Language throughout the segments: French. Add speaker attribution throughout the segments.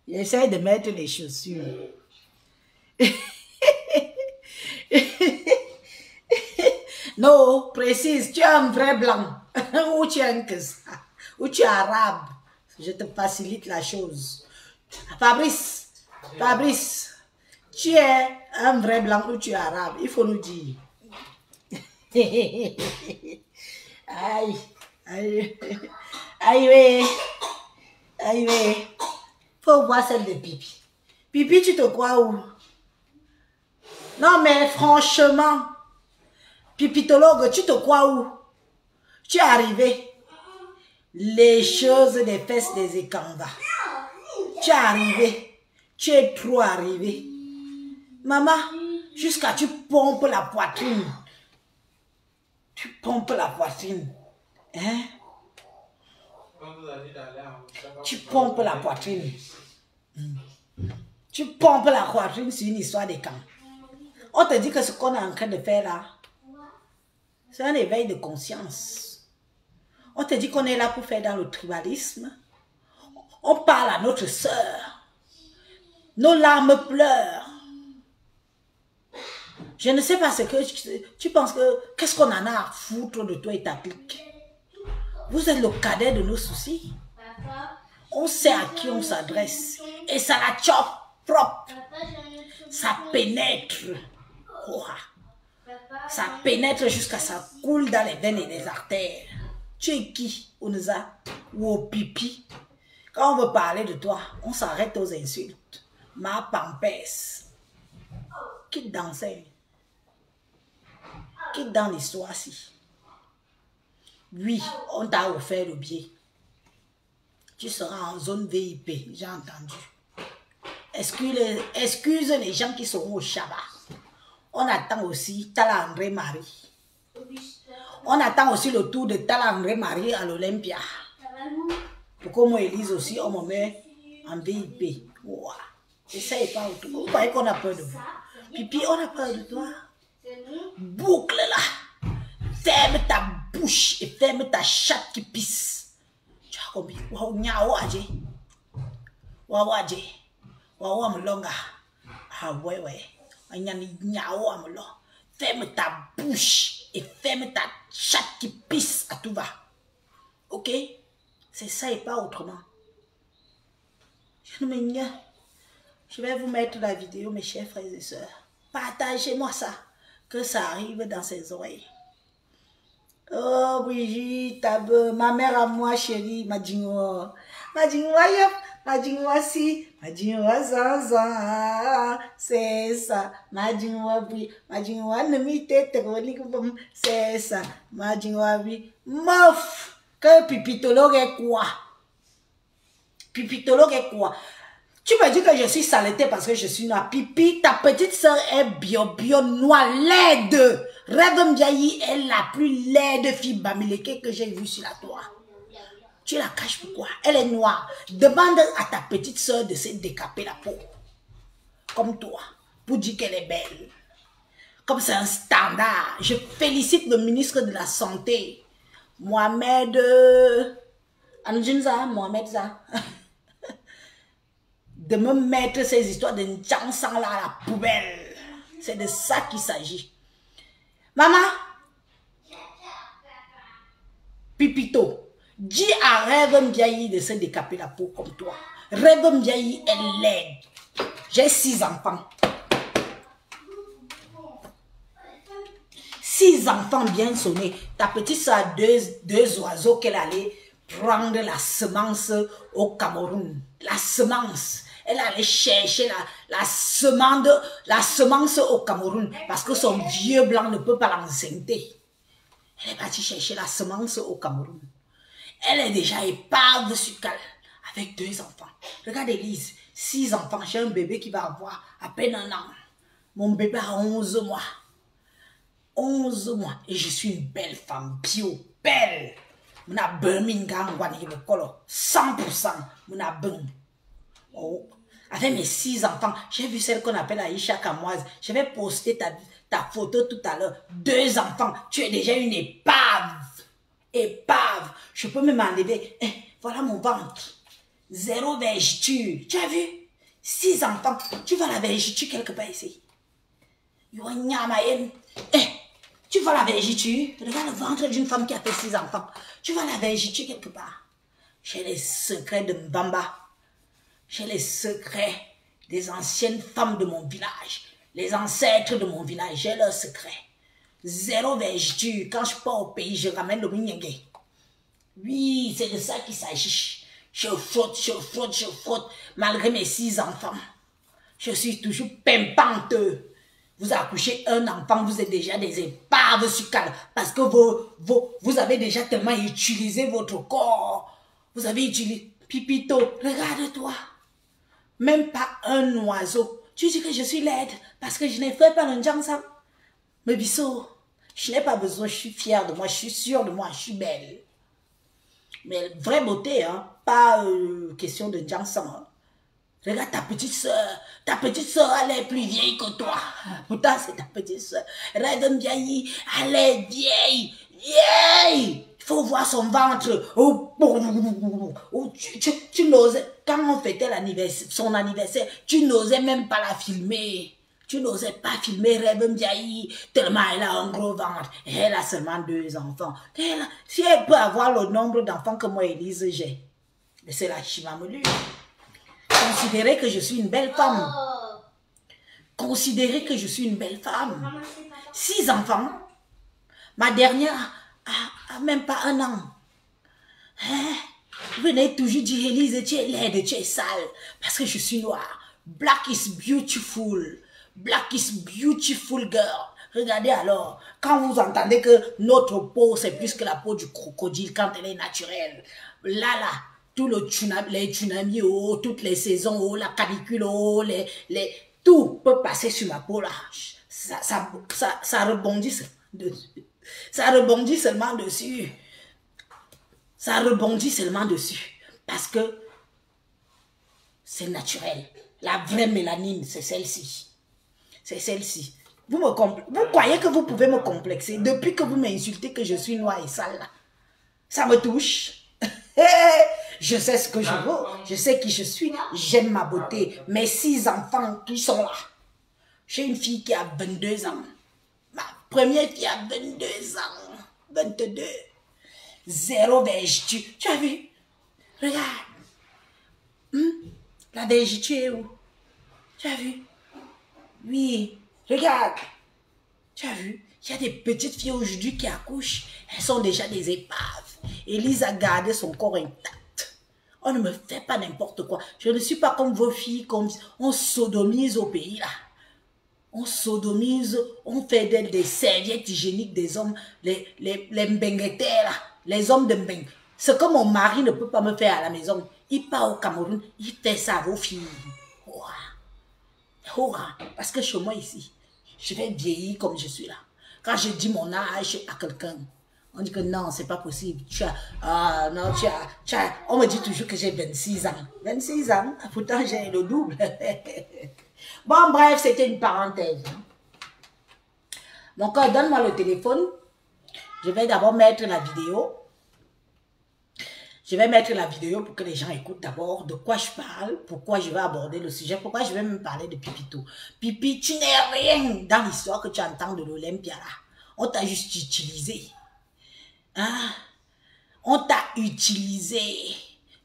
Speaker 1: J'essaie de mettre les chaussures. Non, précise, tu es un vrai blanc. Ou tu es un que ça. Ou tu es arabe. Je te facilite la chose. Fabrice, tu es un vrai blanc ou tu es arabe. Il faut nous dire. Aïe, aïe, aïe, oui. Aïe, oui. Faut voir celle de Pipi. Pipi, tu te crois où? Non, mais franchement, Pipitologue, tu te crois où? Tu es arrivé. Les choses des fesses des écangas. Tu es arrivé. Tu es trop arrivé. Maman, jusqu'à tu pompes la poitrine. Tu pompes la poitrine. Hein? Tu pompes la poitrine. Tu pompes la poitrine sur une histoire des camps. On te dit que ce qu'on est en train de faire là, c'est un éveil de conscience. On te dit qu'on est là pour faire dans le tribalisme. On parle à notre sœur. Nos larmes pleurent. Je ne sais pas ce que tu penses que... Qu'est-ce qu'on en a à foutre de toi et ta clique? Vous êtes le cadet de nos soucis. On sait à qui on s'adresse. Et ça la chope propre. Ça pénètre. Ça pénètre jusqu'à ça coule dans les veines et les artères. Tu es qui, Ounza? Ou au pipi? Quand on veut parler de toi, on s'arrête aux insultes. Ma pampesse. Quitte dans Quitte dans l'histoire-ci. Oui, on t'a offert le billet. Tu seras en zone VIP, j'ai entendu. Excuse les gens qui seront au Shabbat. On attend aussi Tala André Marie. On attend aussi le tour de Tala André Marie à l'Olympia. Pourquoi moi, Élise aussi, on me met en VIP. Wow. Essaye pas autour. Vous croyez qu'on a peur de vous? Pipi, on a peur de toi. Boucle là. Ferme ta bouche et ferme ta chatte qui pisse. Tu as compris? Waouh, nyao adje. Waouh adje. Waouh amlonga. Ah ouais ouais. Nyao amlo. Ferme ta bouche et ferme ta chatte qui pisse à tout va. Ok? C'est ça et pas autrement. Je vais vous mettre la vidéo, mes chers frères et sœurs. Partagez-moi ça. Que ça arrive dans ses oreilles. Oh, Brigitte, ma mère à moi, chérie, m'a dit, si, m'a dit, c'est ça, m'a dit, ne m'y c'est ça, m'a dit, mof, que pipitologue est quoi? Pipitologue est quoi? Tu me dis que je suis saleté parce que je suis noire. Pipi, ta petite soeur est bio noire, laide. Rêve Mdiaye est la plus laide fille bamileke que j'ai vue sur la toile. Tu la caches pourquoi? Elle est noire. Demande à ta petite soeur de se décaper la peau. Comme toi. Pour dire qu'elle est belle. Comme c'est un standard. Je félicite le ministre de la Santé. Mohamed... Anjinza, Mohamed Za. De me mettre ces histoires de Njansan là à la poubelle. C'est de ça qu'il s'agit. Maman, Pipito, dis à Rêve Mdiaye de se décaper la peau comme toi. Rêve Mdiaye est laide. J'ai 6 enfants. 6 enfants bien sonnés. Ta petite soeur a deux oiseaux qu'elle allait prendre la semence au Cameroun. La semence. Elle allait chercher la semence au Cameroun parce que son vieux blanc ne peut pas l'enceinte. Elle est partie chercher la semence au Cameroun. Elle est déjà épave sur Cal avec 2 enfants. Regarde Élise, 6 enfants. J'ai un bébé qui va avoir à peine 1 an. Mon bébé a 11 mois. 11 mois. Et je suis une belle femme, bio, belle. Mon a Birmingham, 100%. Mon a Oh. Avec mes 6 enfants, j'ai vu celle qu'on appelle Aïcha Kamoise. Je vais poster ta photo tout à l'heure. 2 enfants, tu es déjà une épave. Épave. Je peux même enlever. Voilà mon ventre. Zéro vergiture. Tu as vu? 6 enfants. Tu vois la vergiture quelque part ici. Eh, tu vois la vergiture? Regarde le ventre d'une femme qui a fait 6 enfants. Tu vois la vergiture quelque part? J'ai les secrets de Mbamba. J'ai les secrets des anciennes femmes de mon village. Les ancêtres de mon village. J'ai leurs secrets. Zéro vergiture. Quand je pars au pays, je ramène le mignongue. Oui, c'est de ça qu'il s'agit. Je frotte, je frotte, je frotte. Malgré mes 6 enfants. Je suis toujours pimpante. Vous accouchez un enfant, vous êtes déjà des épaves sur calme. Parce que vous avez déjà tellement utilisé votre corps. Vous avez utilisé... Pipito, regarde-toi. Même pas un oiseau. Tu dis que je suis laide parce que je n'ai fait pas le Njangsam. Mais Bissot, je n'ai pas besoin, je suis fière de moi, je suis sûre de moi, je suis belle. Mais vraie beauté, hein, pas question de Njangsam. Hein. Regarde ta petite soeur, elle est plus vieille que toi. Pourtant, c'est ta petite soeur. Regarde vieille, elle est vieille, vieille. Il faut voir son ventre. Tu n'osais, quand on fêtait son anniversaire, tu n'osais même pas la filmer. Tu n'osais pas filmer Rêve Ndiaye, tellement elle a un gros ventre. Et elle a seulement 2 enfants. Si elle peut avoir le nombre d'enfants que moi, Élise, j'ai, c'est la chimamelu. Considérez que je suis une belle femme. Considérez que je suis une belle femme. 6 enfants. Ma dernière a même pas 1 an. Hein? Vous venez toujours dire, Élise, tu es laide, tu es sale. Parce que je suis noire. Black is beautiful. Black is beautiful girl. Regardez alors, quand vous entendez que notre peau, c'est plus que la peau du crocodile quand elle est naturelle. Là, tout les tsunamis, oh, toutes les saisons, oh, la canicule, oh, tout peut passer sur ma peau là. Ça rebondit dessus. Ça rebondit seulement dessus. Ça rebondit seulement dessus. Parce que c'est naturel. La vraie mélanine, c'est celle-ci. C'est celle-ci. Vous croyez que vous pouvez me complexer depuis que vous m'insultez que je suis noire et sale là. Ça me touche. Je sais ce que je veux. Je sais qui je suis. J'aime ma beauté. Mes 6 enfants qui sont là. J'ai une fille qui a 22 ans. Ma première fille a 22 ans. 22. Zéro vergiture. Tu as vu? Regarde. La vergiture est où? Tu as vu? Oui. Regarde. Tu as vu? Il y a des petites filles aujourd'hui qui accouchent. Elles sont déjà des épaves. Élise a gardé son corps intact. On ne me fait pas n'importe quoi. Je ne suis pas comme vos filles. On sodomise au pays là. On sodomise, on fait d'elles des serviettes hygiéniques des hommes, les mbenguetés là, les hommes de mbeng. Ce que mon mari ne peut pas me faire à la maison, il part au Cameroun, il fait ça à vos filles. Parce que chez moi ici, je vais vieillir comme je suis là. Quand je dis mon âge à quelqu'un, on dit que non, c'est pas possible. On me dit toujours que j'ai 26 ans. 26 ans, pourtant j'ai le double. Bon, bref, c'était une parenthèse. Donc, donne-moi le téléphone. Je vais d'abord mettre la vidéo. Je vais mettre la vidéo pour que les gens écoutent d'abord de quoi je parle, pourquoi je vais aborder le sujet, pourquoi je vais même parler de Pipito. Pipi, tu n'es rien dans l'histoire que tu entends de l'Olympia là. On t'a juste utilisé. Hein? On t'a utilisé.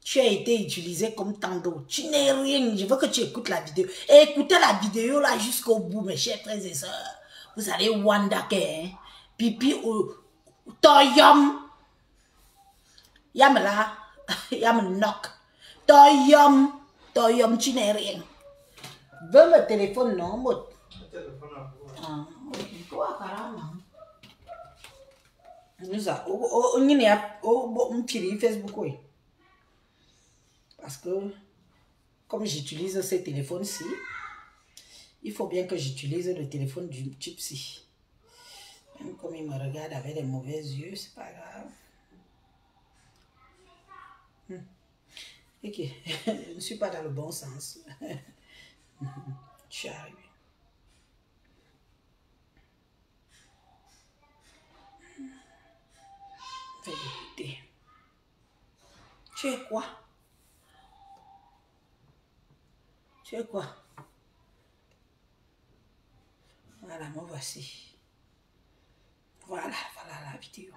Speaker 1: Tu as été utilisé comme tant d'autres. Tu n'es rien. Je veux que tu écoutes la vidéo. Et écoutez la vidéo là jusqu'au bout, mes chers frères et sœurs. Vous allez wandake, hein? Pipi toyom. Yam là. Yam knock. Toyom, tu n'es rien. Veux le téléphone, non? Le téléphone là. Quoi, carrément? Facebook, oui. Parce que, comme j'utilise ces téléphones-ci, il faut bien que j'utilise le téléphone du type-ci. Même comme il me regarde avec des mauvais yeux, c'est pas grave. Ok, je ne suis pas dans le bon sens. Je suis arrivée. Fais écouter. Tu es quoi? Tu es quoi? Voilà, me voici. Voilà, voilà la vidéo.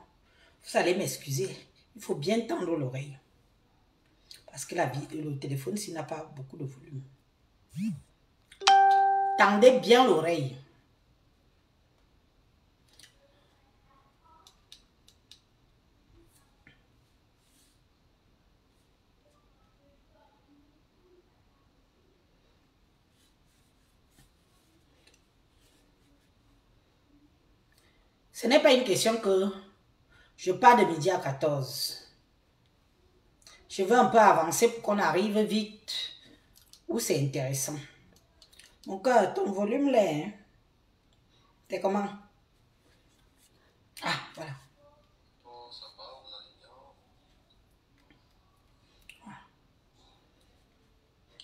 Speaker 1: Vous allez m'excuser. Il faut bien tendre l'oreille. Parce que le téléphone, s'il n'a pas beaucoup de volume. Tendez bien l'oreille. Ce n'est pas une question que je pars de midi à 14. Je veux un peu avancer pour qu'on arrive vite où c'est intéressant. Mon cœur, ton volume là, hein? T'es comment? Ah, voilà.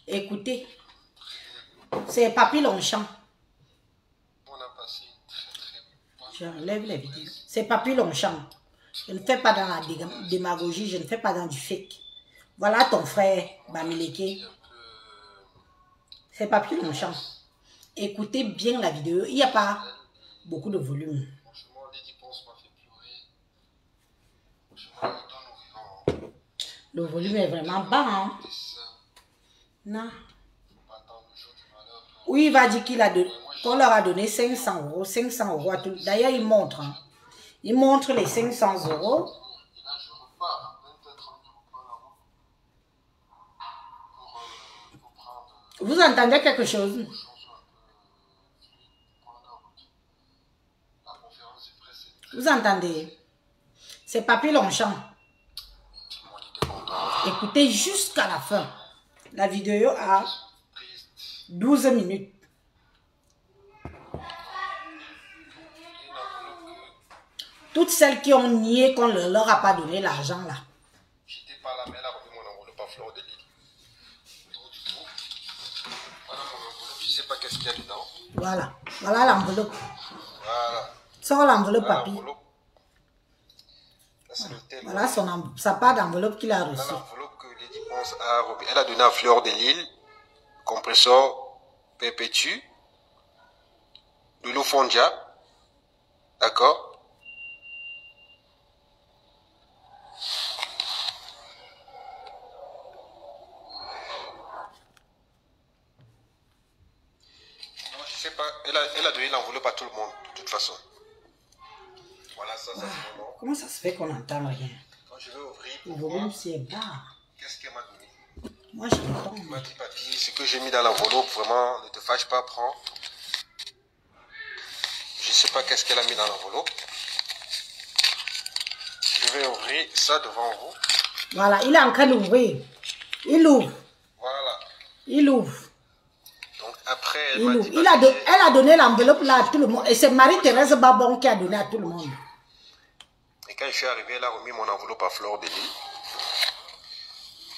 Speaker 1: Écoutez, c'est Papy Longchamp. J'enlève les vidéos. C'est Papy Longchamp. Je ne fais pas dans la démagogie, je ne fais pas dans du fake. Voilà ton frère, Bamileke. C'est Papy Longchamp. Écoutez bien la vidéo. Il n'y a pas beaucoup de volume. Le volume est vraiment bas. Hein? Non. Oui, il va dire qu'on leur a donné 500 euros. 500 euros à tout. D'ailleurs, il montre. Hein. Il montre les 500 euros. Vous entendez quelque chose? Vous entendez? C'est Papy Longchamp. Écoutez jusqu'à la fin. La vidéo a 12 minutes. Toutes celles qui ont nié qu'on ne leur a pas donné l'argent là.
Speaker 2: J'étais pas là, mais elle a remis mon enveloppe à fleur de lis. Donc du coup, voilà mon enveloppe, je sais pas qu'est-ce qu'il y a dedans.
Speaker 1: Voilà, voilà l'enveloppe.
Speaker 2: Voilà.
Speaker 1: Sors l'enveloppe,
Speaker 2: Voilà
Speaker 1: papy.
Speaker 2: Ça, c'est l'hôtel.
Speaker 1: Voilà sa part d'enveloppe qu'il a reçue.
Speaker 2: Voilà l'enveloppe que Lady Ponce a remis. Elle a donné à Fleur de Lille, compresseur Perpétue, de l'eau Fondia, d'accord? Je sais pas, elle a donné l'enveloppe à tout le monde, de toute façon. Voilà, ça c'est mon nom.
Speaker 1: Comment ça se fait qu'on n'entend rien?
Speaker 2: Quand je vais ouvrir,
Speaker 1: Le volume c'est bas.
Speaker 2: qu'est-ce qu'elle m'a donné?
Speaker 1: Moi je l'entends.
Speaker 2: Il m'a dit, papy, ce que j'ai mis dans l'enveloppe, vraiment, ne te fâche pas, prends. Je ne sais pas qu'est-ce qu'elle a mis dans l'enveloppe. Je vais ouvrir ça devant vous.
Speaker 1: Voilà, il est en train d'ouvrir. Il ouvre.
Speaker 2: Voilà.
Speaker 1: Il ouvre.
Speaker 2: Donc après, elle
Speaker 1: Il
Speaker 2: m'a
Speaker 1: ouvre.
Speaker 2: dit,
Speaker 1: Elle a donné l'enveloppe là à tout le monde. Et c'est Marie-Thérèse Babon qui a donné à tout le monde.
Speaker 2: et quand je suis arrivé, elle a remis mon enveloppe à Fleur de Lys.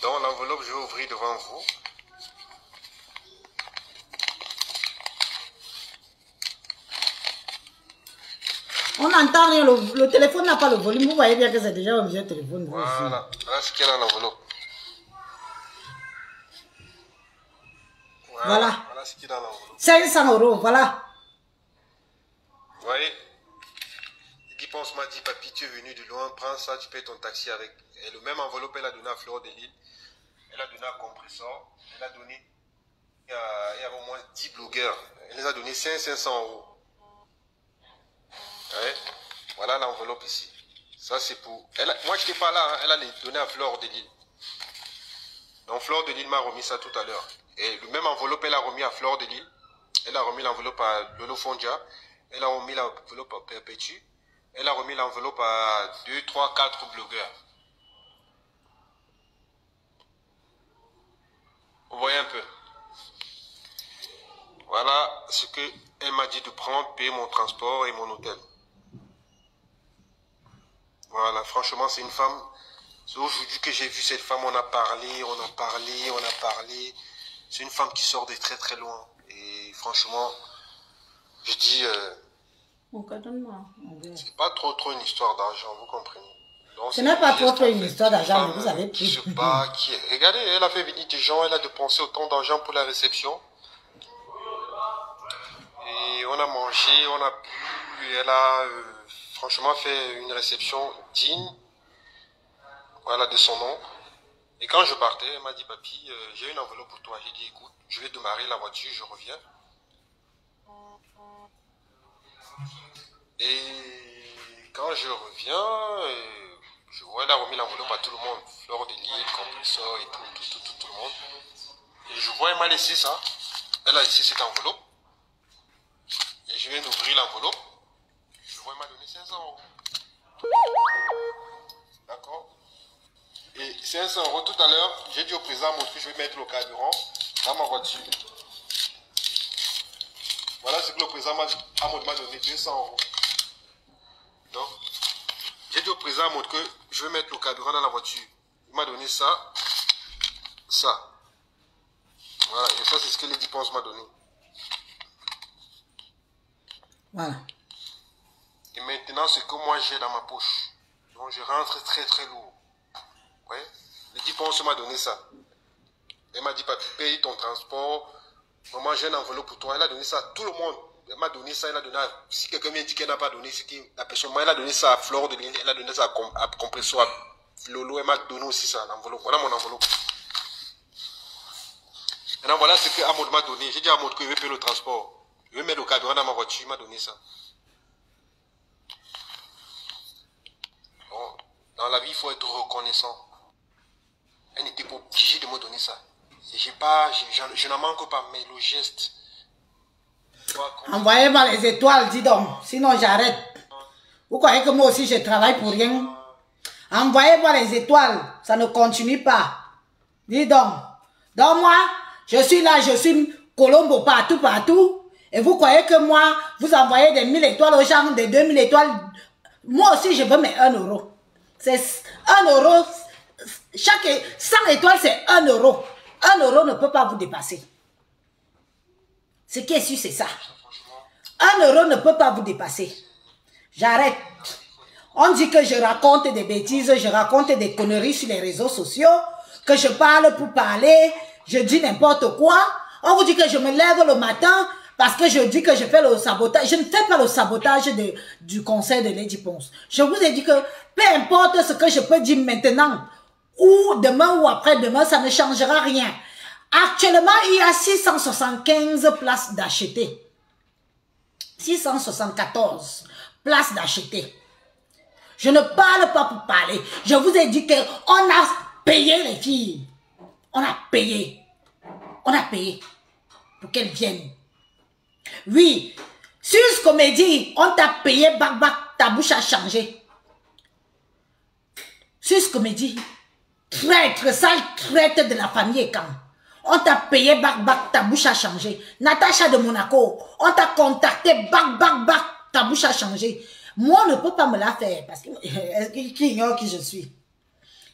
Speaker 2: Donc l'enveloppe, je vais ouvrir devant vous.
Speaker 1: On n'entend rien, le téléphone n'a pas le volume. Vous voyez bien que c'est déjà un vieux téléphone.
Speaker 2: Voilà, voilà ce qu'il y a dans l'enveloppe.
Speaker 1: Voilà.
Speaker 2: Voilà ce qu'il y a dans l'enveloppe.
Speaker 1: 500 euros, voilà.
Speaker 2: Vous voyez? Lady Ponce m'a dit, papy, tu es venu de loin, prends ça, tu payes ton taxi avec. Et le même enveloppe, elle a donné à Fleur de Lys. Elle a donné à Compressor. Elle a donné il y avait au moins 10 blogueurs. Elle les a donné 500 euros. Ouais. Voilà l'enveloppe ici. Ça c'est pour... Moi je n'étais pas là, hein. Elle a donné à Fleur de Lys. Donc Fleur de Lys m'a remis ça tout à l'heure. Et le même enveloppe, elle a remis à Fleur de Lys. Elle a remis l'enveloppe à Lolo Fondia. Elle a remis l'enveloppe à Perpétue. Elle a remis l'enveloppe à 2, 3, 4 blogueurs. Vous voyez un peu. Voilà ce qu'elle m'a dit de prendre, payer mon transport et mon hôtel. Voilà, franchement, c'est une femme. C'est aujourd'hui que j'ai vu cette femme, on a parlé, on a parlé, on a parlé. C'est une femme qui sort de très très loin. Et franchement, je dis, c'est pas trop une histoire d'argent, vous comprenez. Donc,
Speaker 1: Ce n'est pas trop fait une
Speaker 2: fait.
Speaker 1: histoire d'argent, mais vous avez
Speaker 2: Qui
Speaker 1: pris.
Speaker 2: se bat, Regardez, elle a fait venir des gens, elle a dépensé autant d'argent pour la réception. Et on a mangé, on a bu, elle a franchement fait une réception digne, voilà, de son nom. Et quand je partais, elle m'a dit, papy, j'ai une enveloppe pour toi. J'ai dit, écoute, je vais démarrer la voiture, je reviens. Et quand je reviens, je vois, elle a remis l'enveloppe à tout le monde. Fleur de Lille, compresseur et tout le monde. Et je vois, elle m'a laissé ça. Elle a laissé cette enveloppe. Et je viens d'ouvrir l'enveloppe. Je vois, elle m'a donné 500 euros. D'accord? Et 500 euros, tout à l'heure, j'ai dit au président que je vais mettre le carburant dans ma voiture. Voilà ce que le président m'a donné, 200 euros. Donc, j'ai dit au président que je vais mettre le carburant dans la voiture. Il m'a donné ça, ça. Voilà, et ça c'est ce que les dépenses m'a donné.
Speaker 1: Voilà.
Speaker 2: Et maintenant, ce que moi j'ai dans ma poche. Donc, je rentre très très lourd. Ouais. Les dépenses m'a donné ça. Elle m'a dit, papi, paye ton transport. Maman, j'ai une enveloppe pour toi. Elle a donné ça à tout le monde. Elle m'a donné ça. Elle a donné à... Si quelqu'un m'a dit qu'elle n'a pas donné, c'était la personne. Moi, elle a donné ça à Fleur de Lille. Elle a donné ça à Compressor, à Lolo. Elle m'a donné aussi ça, l'enveloppe. Voilà mon enveloppe. Maintenant, voilà ce que Amoud m'a donné. J'ai dit à Amoud que je vais payer le transport. Je vais mettre le carburant dans ma voiture. Il m'a donné ça. Bon, dans la vie, il faut être reconnaissant. Elle n'était pas obligée de me donner ça. Je n'en manque pas, mais le geste.
Speaker 1: Envoyez-moi les étoiles, dis donc. Sinon, j'arrête. Vous croyez que moi aussi, je travaille pour rien? Envoyez-moi les étoiles. Ça ne continue pas. Dis donc. Donc, moi, je suis là, je suis Colombo partout. Et vous croyez que moi, vous envoyez des 1000 étoiles aux gens, des 2000 étoiles. Moi aussi, je veux mettre 1 euro. C'est 1 euro. Chaque 100 étoiles, c'est 1 euro. 1 euro ne peut pas vous dépasser. Ce qui est sûr, c'est ça. 1 euro ne peut pas vous dépasser. J'arrête. On dit que je raconte des bêtises, je raconte des conneries sur les réseaux sociaux, que je parle pour parler, je dis n'importe quoi. On vous dit que je me lève le matin parce que je dis que je fais le sabotage. Je ne fais pas le sabotage du conseil de Lady Ponce. Je vous ai dit que peu importe ce que je peux dire maintenant, ou demain ou après-demain, ça ne changera rien. Actuellement, il y a 675 places d'acheter. 674 places d'acheter. Je ne parle pas pour parler. Je vous ai dit qu'on a payé les filles. On a payé. On a payé pour qu'elles viennent. Oui, sur ce comédie, on t'a payé, ta bouche a changé. Sur ce comédie, traître, sale traître de la famille Ekam. On t'a payé, ta bouche a changé. Natacha de Monaco, on t'a contacté, ta bouche a changé. Moi, on ne peut pas me la faire parce que qui ignore qui je suis.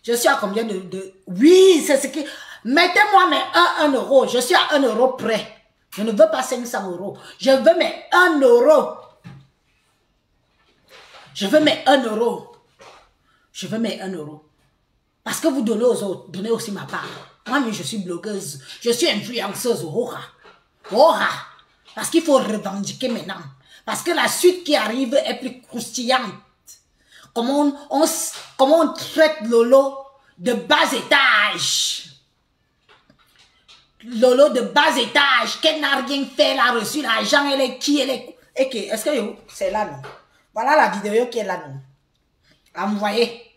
Speaker 1: Je suis à combien de... Oui, c'est ce qui... Mettez-moi mes 1 euro. Je suis à 1 euro près. Je ne veux pas 500 euros. Je veux mes 1 euro. Je veux mes 1 euro. Je veux mes 1 euro. Parce que vous donnez aux autres, donnez aussi ma part. Moi, je suis blogueuse. Je suis influenceuse. Parce qu'il faut revendiquer maintenant. Parce que la suite qui arrive est plus croustillante. Comment on traite Lolo de bas étage. Lolo de bas étage. Qu'elle n'a rien fait, elle a reçu l'argent, elle est qui, elle est... Est-ce que c'est là, non? Voilà la vidéo qui est là, non? Envoyez.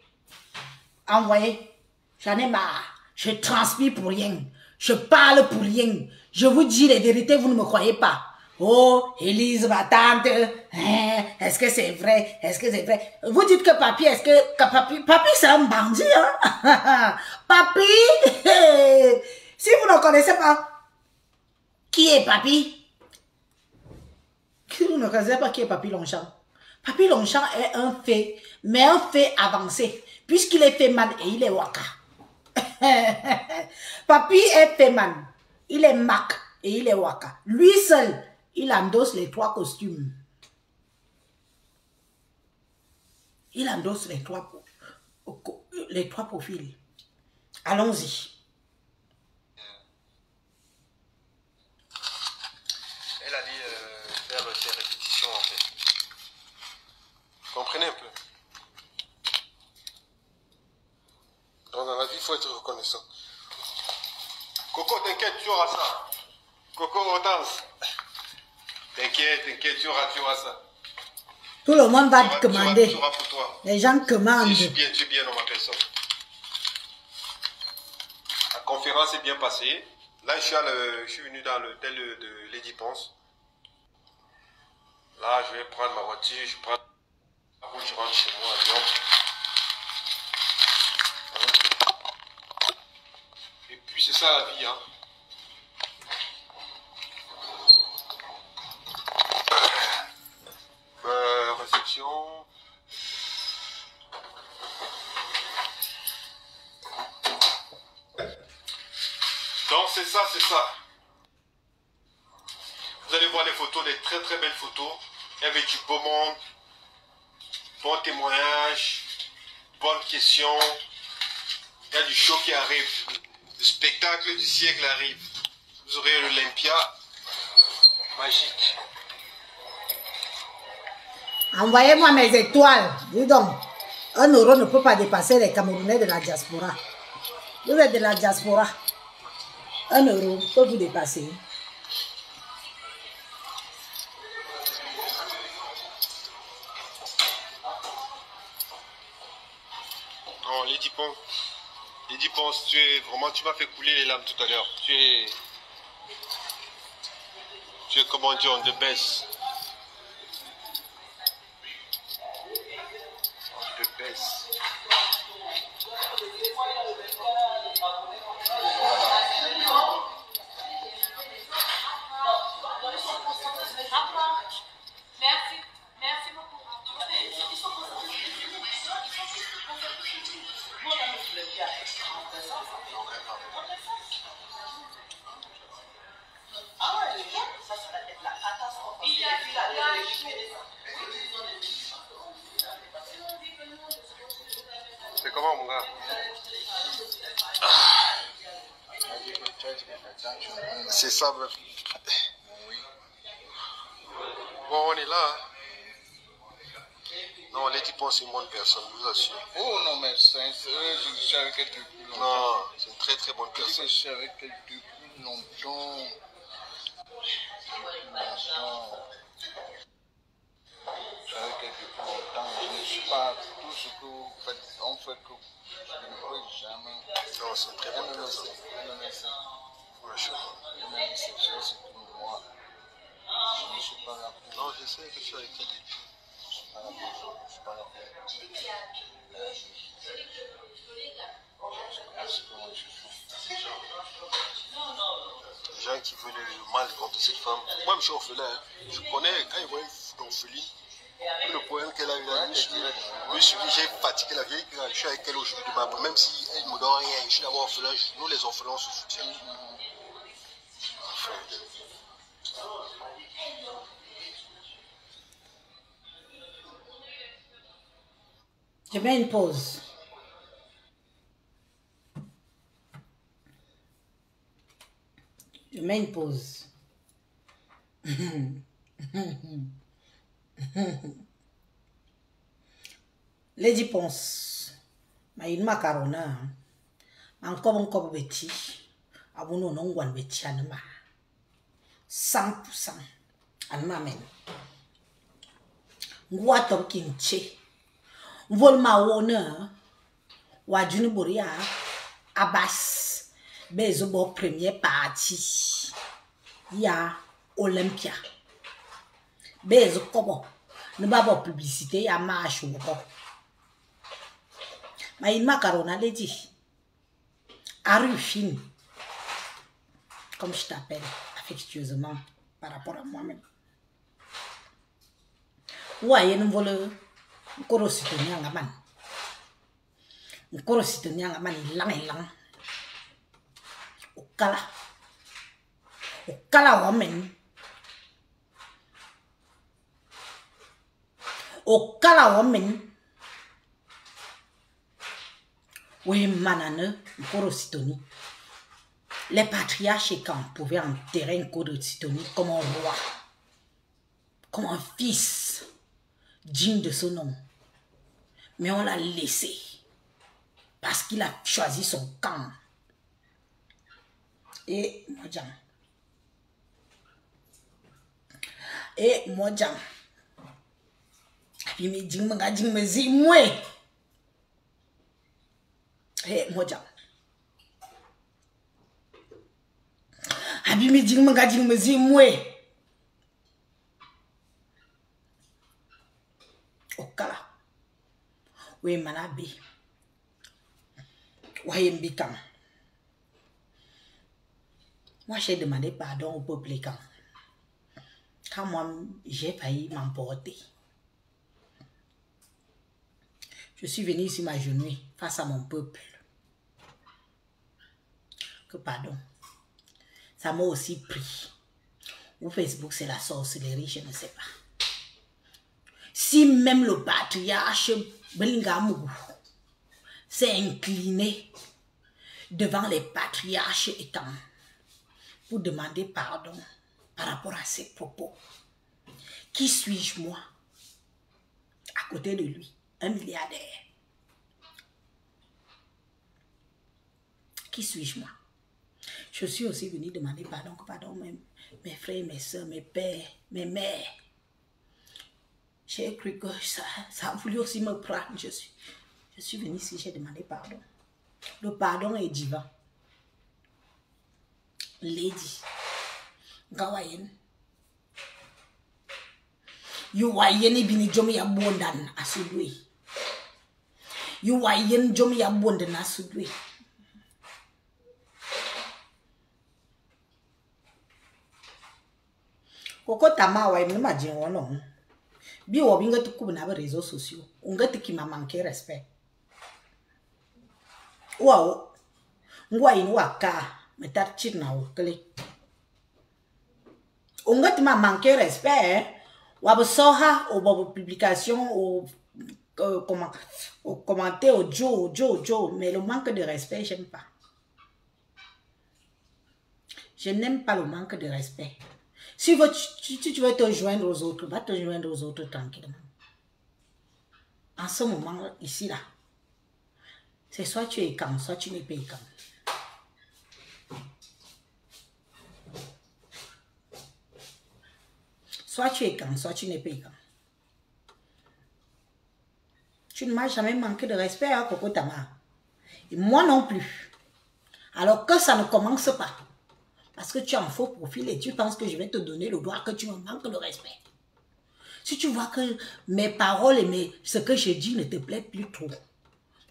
Speaker 1: Envoyez. J'en ai marre. Je transpire pour rien. Je parle pour rien. Je vous dis les vérités, vous ne me croyez pas. Oh, Élise, ma tante, est-ce que c'est vrai? Est-ce que c'est vrai? Vous dites que papy, est-ce que papy c'est un bandit, hein? Papy, si vous ne connaissez pas, qui est papy? Si vous ne connaissez pas qui est papy Longchamp? Papy Longchamp est un fait, mais un fait avancé, puisqu'il est féman et il est waka. Papy est féman, il est mac et il est waka. Lui seul, il endosse les 3 costumes. Il endosse les 3 Les 3 profils. Allons-y.
Speaker 2: Elle allait faire ses répétitions en fait. Comprenez un peu. Donc dans la vie, il faut être reconnaissant. Coco, t'inquiète, tu auras ça. Coco, Hortense. T'inquiète, tu auras ça.
Speaker 1: Tout le monde va te commander.
Speaker 2: Tu auras pour toi.
Speaker 1: Les gens commandent.
Speaker 2: Si tu es bien dans ma personne. La conférence est bien passée. Là, je suis venu dans l'hôtel de Lady Ponce. Là, je vais prendre ma voiture, je prends la route, je rentre chez moi à Lyon. Et puis, c'est ça la vie, hein. Réception. Donc, c'est ça, c'est ça. Vous allez voir les photos, des très très belles photos. Il y avait du beau monde, bon témoignage, bonne question. Il y a du show qui arrive. Le spectacle du siècle arrive. Vous aurez l'Olympia magique.
Speaker 1: Envoyez-moi mes étoiles. Dis donc, 1 euro ne peut pas dépasser les Camerounais de la diaspora. Vous êtes de la diaspora. 1 euro peut vous dépasser.
Speaker 2: Non, Lady Ponce, tu m'as fait couler les larmes tout à l'heure. Tu es comment dire, on the best. On the best.
Speaker 3: Merci beaucoup.
Speaker 2: C'est comment mon gars? C'est ça, bref. Bon, on est là. Hein. Non, Lady Ponce, c'est une bonne personne, je vous assure.
Speaker 4: Oh non, mais je suis avec elle depuis longtemps.
Speaker 2: Non, c'est une très très bonne personne.
Speaker 4: Je suis avec elle depuis longtemps. Je suis avec elle depuis longtemps. Je ne suis pas tout ce que vous faites. On fait que je ne peux jamais.
Speaker 2: Non, c'est une très bonne personne.
Speaker 4: Elle me laisse.
Speaker 2: Machallah.
Speaker 4: Elle me laisse. C'est pour moi. Je ne suis pas là pour.
Speaker 2: Non, je sais que je suis avec elle.
Speaker 4: Je suis pas là pour. Je suis pas là pour. C'est comment je suis.
Speaker 2: Les gens qui veulent le mal contre cette femme. Moi, je suis orphelin. Hein. Je connais quand ils voient une orpheline. Le problème qu'elle a eu là, je me suis dit, j'ai fatigué la vieille. Je suis avec elle aujourd'hui demain. Même si elle ne me donne rien, je suis d'abord orphelin. Nous, les orphelins, on se soutient. Enfin,
Speaker 1: je mets une pause. Je mets une pause. Lady Ponce, ma une macarona, encore beti, abuno non beti anima, 100%, anima men. Ngwato kinche, vol ma wona, wajuni boria, Abbas, bezo bo première partie, ya Olympia, bezo kobo, ne ba bo publicité ya marche ou quoi. Mais une macarona l'a dit. À rue fine. Comme je t'appelle affectueusement par rapport à moi-même. Ouais, nous voulons. Nous courons soutenir un gamin. Nous courons soutenir un gamin. Il lang. Au cala. Au cala, woman. Au cala, woman. Oui, manane, Nkorositoni. Les patriarches et camps pouvaient enterrer Nkorositoni comme un roi, comme un fils digne de ce nom. Mais on l'a laissé parce qu'il a choisi son camp. Et Mojang. Puis me dit me zi moué. Et Mojang. Abi me dit me zi moué. Okala. Oui, manabi. Wayembikam. Moi, j'ai demandé pardon au peuple quand moi, j'ai failli m'emporter. Je suis venu ici m'agenouiller face à mon peuple. Que pardon. Ça m'a aussi pris. Ou Facebook, c'est la sorcellerie, je ne sais pas. Si même le patriarche Belingamou s'est incliné devant les patriarches étant pour demander pardon par rapport à ses propos, qui suis-je moi à côté de lui, un milliardaire? Qui suis-je moi? Je suis aussi venu demander pardon, mes frères, mes soeurs, mes pères, mes mères. J'ai cru que ça a voulu aussi me prendre. Je suis venu ici, j'ai demandé pardon. Le pardon est divin. Lady, Gawayen. You wayen bini jomi ya bondan asudwe. You wayen jomi ya bondan asudwe. Koko tama wa ime ma jin wono. Bi wo binga tukubu na réseaux sociaux. Unga tiki ma manquer respect. Wow. Ngwa inu waka metar chit na ukele. Unga ti ma manquer respect. Wabo soha ou wabo publication ou commenter au Joe. Mais le manque de respect, j'aime pas. Je n'aime pas le manque de respect. Si tu veux te joindre aux autres, va te joindre aux autres tranquillement. En ce moment, ici, là, c'est soit tu es calme, soit tu n'es pas calme. Soit tu es calme, soit tu n'es pas calme. Tu ne m'as jamais manqué de respect, hein, Coco Tama. Et moi non plus. Alors que ça ne commence pas. Parce que tu as un faux profil et tu penses que je vais te donner le droit que tu me manques de respect. Si tu vois que mes paroles et ce que je dis ne te plaît plus trop,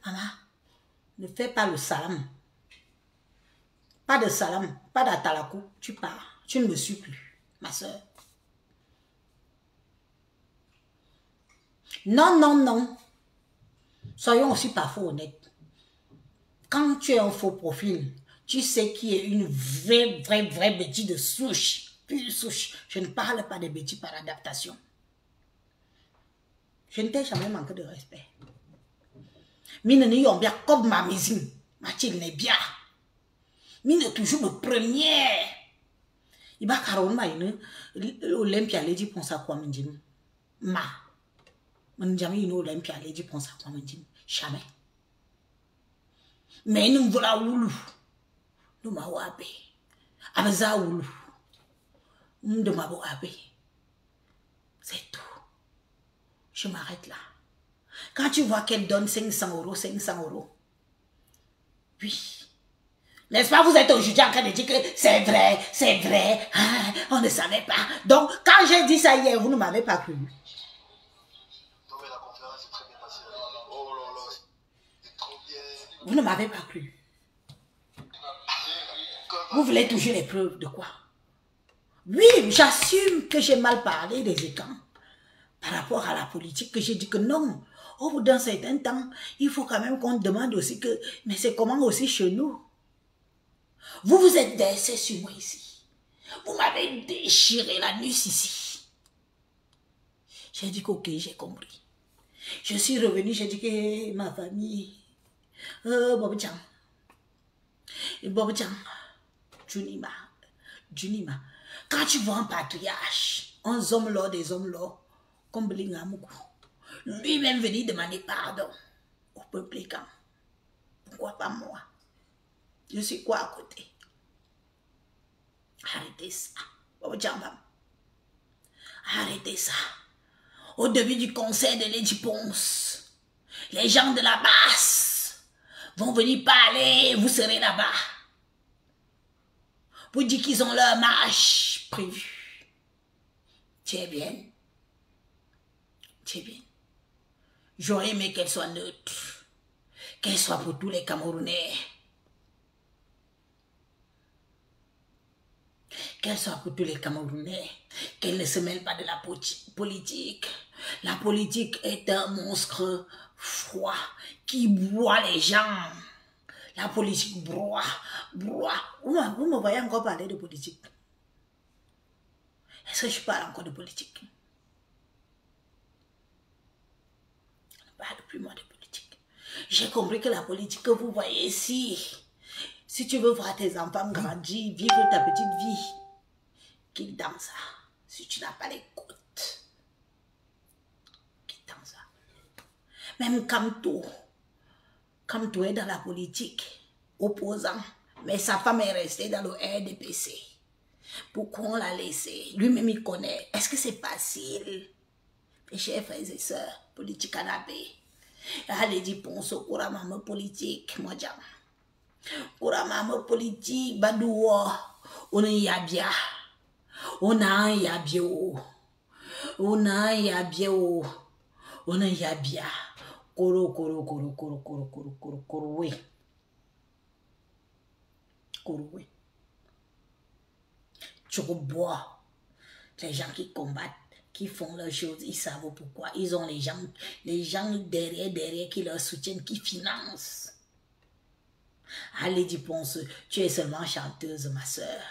Speaker 1: maman, ne fais pas le salam. Pas de salam, pas d'atalakou, tu pars. Tu ne me suis plus, ma soeur. Non. Soyons aussi parfois honnêtes. Quand tu es un faux profil, tu sais qui est une vraie bêtise de souche. Pure souche. Je ne parle pas de bêtises par adaptation. Je ne t'ai jamais manqué de respect. Mine ne yon bien comme ma maison. Mathilde n'est bien. Mine toujours le premier. Il va caron ma une Olympia lady pense à quoi m'indim. Ma. Mon jamais une Olympia lady pense à quoi m'indim. Jamais. Mais nous voilà oulu. Nous m'a wabé. Abaza oulu. Nous m'a wabé. C'est tout. Je m'arrête là. Quand tu vois qu'elle donne 500 €, oui. N'est-ce pas, vous êtes aujourd'hui en train de dire que c'est vrai, hein, on ne savait pas. Donc, quand j'ai dit ça hier, vous ne m'avez pas cru.
Speaker 2: Non, mais la conférence est très bien passée. Oh là là, c'est trop bien.
Speaker 1: Vous ne m'avez pas cru. Vous voulez toujours les preuves de quoi? Oui, j'assume que j'ai mal parlé des écrans. Par rapport à la politique, que j'ai dit que non, au bout d'un certain temps, il faut quand même qu'on demande aussi que, mais c'est comment aussi chez nous? Vous vous êtes versé sur moi ici. Vous m'avez déchiré la nuit ici. J'ai dit que ok, j'ai compris. Je suis revenue, j'ai dit que ma famille, Bob Chang. Bob Chang. Junima. Quand tu vois un patriarche, un homme là, des hommes là, comme Blingamoukou, lui-même venir demander pardon au peuple quand. Pourquoi pas moi? Je suis quoi à côté? Arrêtez ça. Bob Chang. Arrêtez ça. Au début du conseil de Lady Ponce, les gens de la basse vont venir parler, vous serez là-bas. Pour dire qu'ils ont leur marche prévue. Tu es bien. J'aurais aimé qu'elle soit neutre. Qu'elle soit pour tous les Camerounais. Qu'elle soit pour tous les Camerounais. Qu'elle ne se mêle pas de la politique. La politique est un monstre froid qui broie les gens. La politique broie. Vous me voyez encore parler de politique? Est-ce que je parle encore de politique? Je ne parle plus moi de politique. J'ai compris que la politique que vous voyez ici, si tu veux voir tes enfants grandir, vivre ta petite vie, quitte dans ça. Si tu n'as pas les côtes, quitte dans ça. Même Kamto est dans la politique, opposant, mais sa femme est restée dans le RDPC. Pourquoi on l'a laissé? Lui-même il connaît. Est-ce que c'est facile? Mes chers frères et sœurs, politique canapé. Allez dire ponce au maman politique, moi j'aime. Maman politique, badouo, on y a bien. On a ya bio. On a ya bio. On a ya bien. Koro, oui. Tu bois. Les gens qui combattent, qui font leurs choses, ils savent pourquoi. Ils ont les gens derrière qui leur soutiennent, qui financent. Allez, dis Ponce, tu es seulement chanteuse, ma soeur.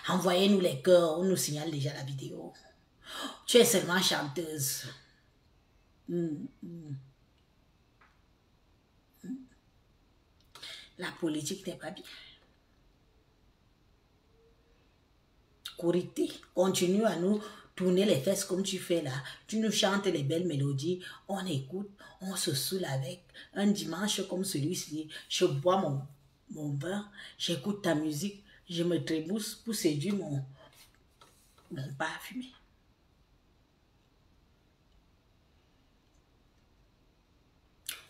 Speaker 1: Envoyez-nous les cœurs, on nous signale déjà la vidéo. Tu es seulement chanteuse. La politique n'est pas bien. Corité, continue à nous tourner les fesses comme tu fais là. Tu nous chantes les belles mélodies, on écoute, on se saoule avec. Un dimanche comme celui-ci, je bois mon vin, j'écoute ta musique, je me trémousse pour séduire mon parfumé.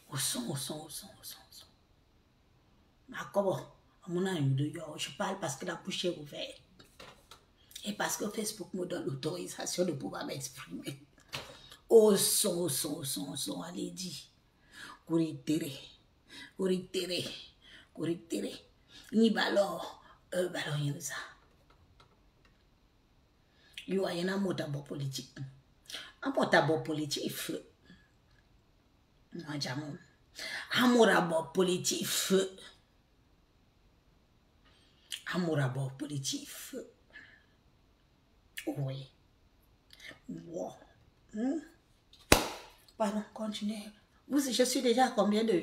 Speaker 1: Au son. Je parle parce que la bouche est ouverte. Et parce que Facebook me donne l'autorisation de pouvoir m'exprimer. Au son, allez dire. Kuritere. Ni ballon yinza. Yo a yana motabo politique. Un motabo politique feu. Non, jamon. Amorabo politique feu. Oui. Wow. Pardon, continuez. Je suis déjà à combien de...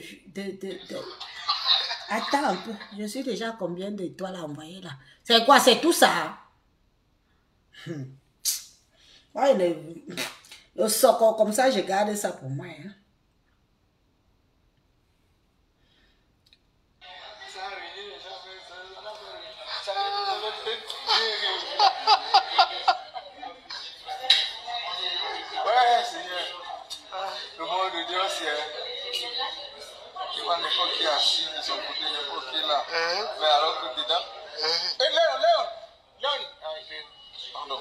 Speaker 1: Attends un peu. Je suis déjà à combien d'étoiles à envoyer là? C'est quoi? C'est tout ça? Ouais, le socle comme ça, je garde ça pour moi. Hein.
Speaker 4: Le monde de Dieu, c'est... Tu vois n'importe qui assis de son côté, n'importe qui là. Mais alors que dedans... Léon! Pardon.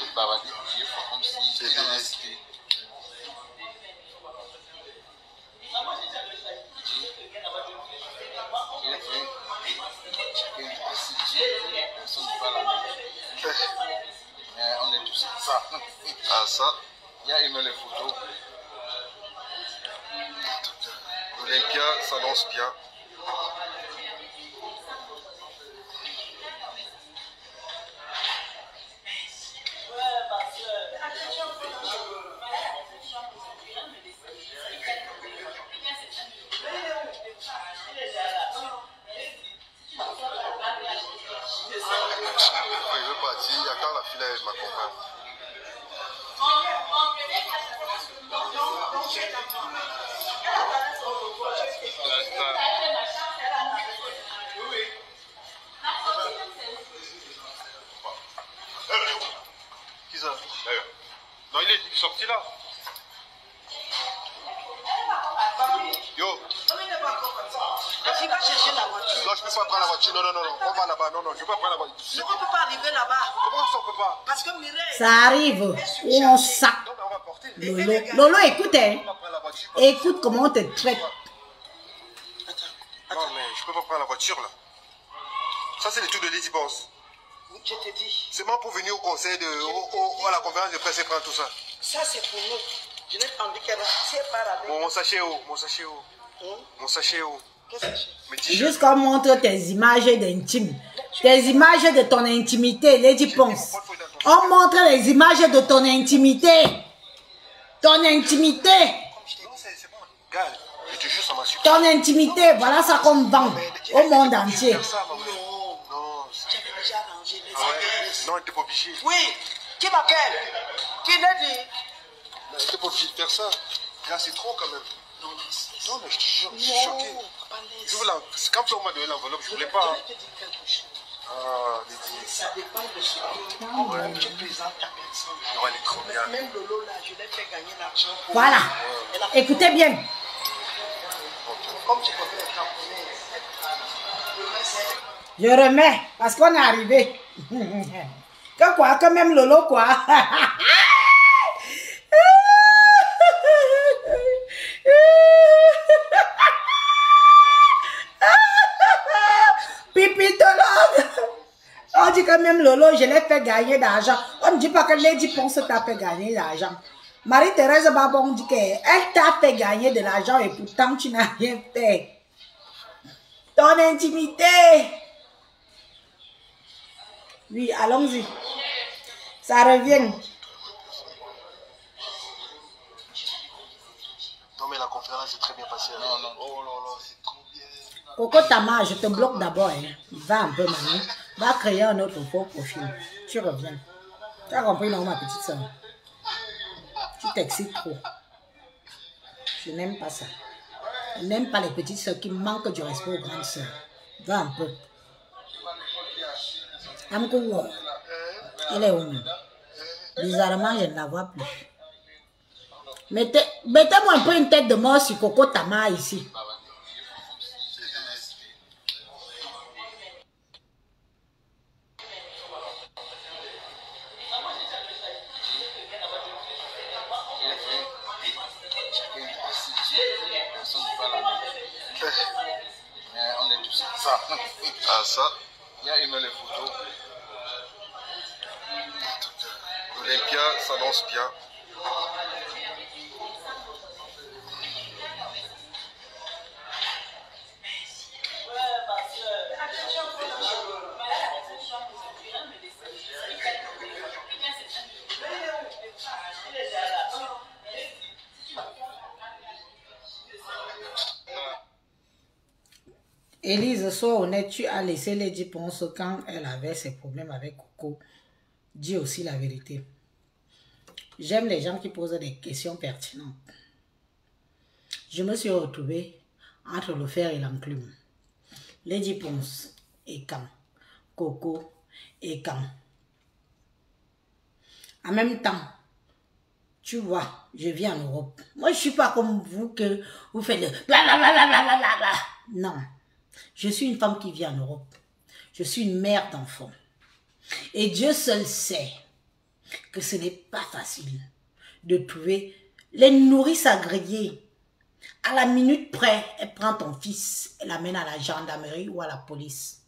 Speaker 4: Le babadi, il faut comme si c'était dans la cité. On est tous comme ça.
Speaker 2: Ah, ça.
Speaker 4: Il y a aimé les photos.
Speaker 2: Olympia s'annonce bien. celui-là, elle m'accompagne. Qui ça? Non, il est sorti là. Yo.
Speaker 5: Tu vas chercher la voiture.
Speaker 2: Non, je peux pas prendre la voiture. Non. On va là-bas. Non, je peux pas prendre la voiture.
Speaker 5: Non, on ne peut pas arriver là-bas.
Speaker 2: Comment ça, on peut pas?
Speaker 5: Parce que Mireille...
Speaker 1: Ça arrive où on sac.
Speaker 2: Non, mais on va porter.
Speaker 1: Lolo, Lolo, écoute, hein.
Speaker 2: On va prendre la voiture.
Speaker 1: Écoute comment on te traite.
Speaker 2: Non, mais je peux pas prendre la voiture là. Ça, c'est le truc de Lady Boss.
Speaker 5: Je te dis.
Speaker 2: C'est moi pour venir au conseil à la conférence de presse et prendre tout ça.
Speaker 5: Ça, c'est pour nous. Je n'ai pas envie qu'elle part avec.
Speaker 2: Mon sachet où? Mon sachet où? Mon sachet où?
Speaker 5: Qu'est-ce que c'est?
Speaker 2: Mes t-shirts.
Speaker 1: Juste qu'on montre tes images d'intime. Tes images de ton intimité, Lady Ponce. On montre les images de ton intimité. Ton intimité.
Speaker 2: Non, c'est bon. Regarde, je te jure, ça m'a suffi.
Speaker 1: Ton intimité, voilà ça qu'on vend au monde entier.
Speaker 2: Non,
Speaker 5: Tu avais déjà arrangé les
Speaker 2: ouais. Non, t'es pas obligé.
Speaker 5: Oui. Qui m'appelle? Qui l'a dit?
Speaker 2: T'es pas obligé de faire ça. Là, c'est trop quand même.
Speaker 5: Non,
Speaker 2: Non, mais je te jure, je suis choqué. Je veux quand on m'a donné l'enveloppe, je voulais pas.
Speaker 5: Je vais te dire quelque chose.
Speaker 2: Ah, Lydie.
Speaker 5: Ça dépend de ce que comment tu présentes ta personne.
Speaker 2: Non, elle est trop bien.
Speaker 5: Même Lolo, là, je l'ai fait gagner l'argent pour...
Speaker 1: Voilà.
Speaker 5: Elle a fait
Speaker 1: Écoutez bien.
Speaker 5: comme tu connais les Camerounais.
Speaker 1: Je remets parce qu'on est arrivé. Que quoi? Que même Lolo quoi? Pipitologue. On dit que même Lolo, je l'ai fait gagner d'argent. On ne dit pas que Lady Ponce t'a fait gagner d'argent. Marie-Thérèse Babon dit qu'elle t'a fait gagner de l'argent et pourtant tu n'as rien fait. Ton intimité. Oui, allons-y. Ça revient.
Speaker 2: Non, mais la conférence est très bien passée. Non. Oh là là, c'est trop bien.
Speaker 1: Coco Tama, je te bloque d'abord. Hein. Va un peu maintenant. Va créer un autre faux profil. Tu reviens. Tu as compris, non, ma petite soeur? Tu t'excites trop. Je n'aime pas ça. Je n'aime pas les petites soeurs qui manquent du respect aux grandes soeurs. Va un peu. Amko, elle est où? Bizarrement, je ne la vois plus. Mettez-moi un peu une tête de mort sur Coco Tama ici.
Speaker 4: On est tous ça.
Speaker 2: Ah, ça.
Speaker 4: Il y a aimé les photos.
Speaker 2: Olympia s'annonce bien.
Speaker 1: Élise, sois honnête, tu as laissé Lady Ponce quand elle avait ses problèmes avec Coco. Dis aussi la vérité. J'aime les gens qui posent des questions pertinentes. Je me suis retrouvée entre le fer et l'enclume. Lady Ponce et quand? Coco et quand? En même temps, tu vois, je vis en Europe. Moi, je ne suis pas comme vous que vous faites le blablabla. Non. Je suis une femme qui vit en Europe. Je suis une mère d'enfants. Et Dieu seul sait que ce n'est pas facile de trouver les nourrices agréées. À la minute près, elle prend ton fils et l'amène à la gendarmerie ou à la police.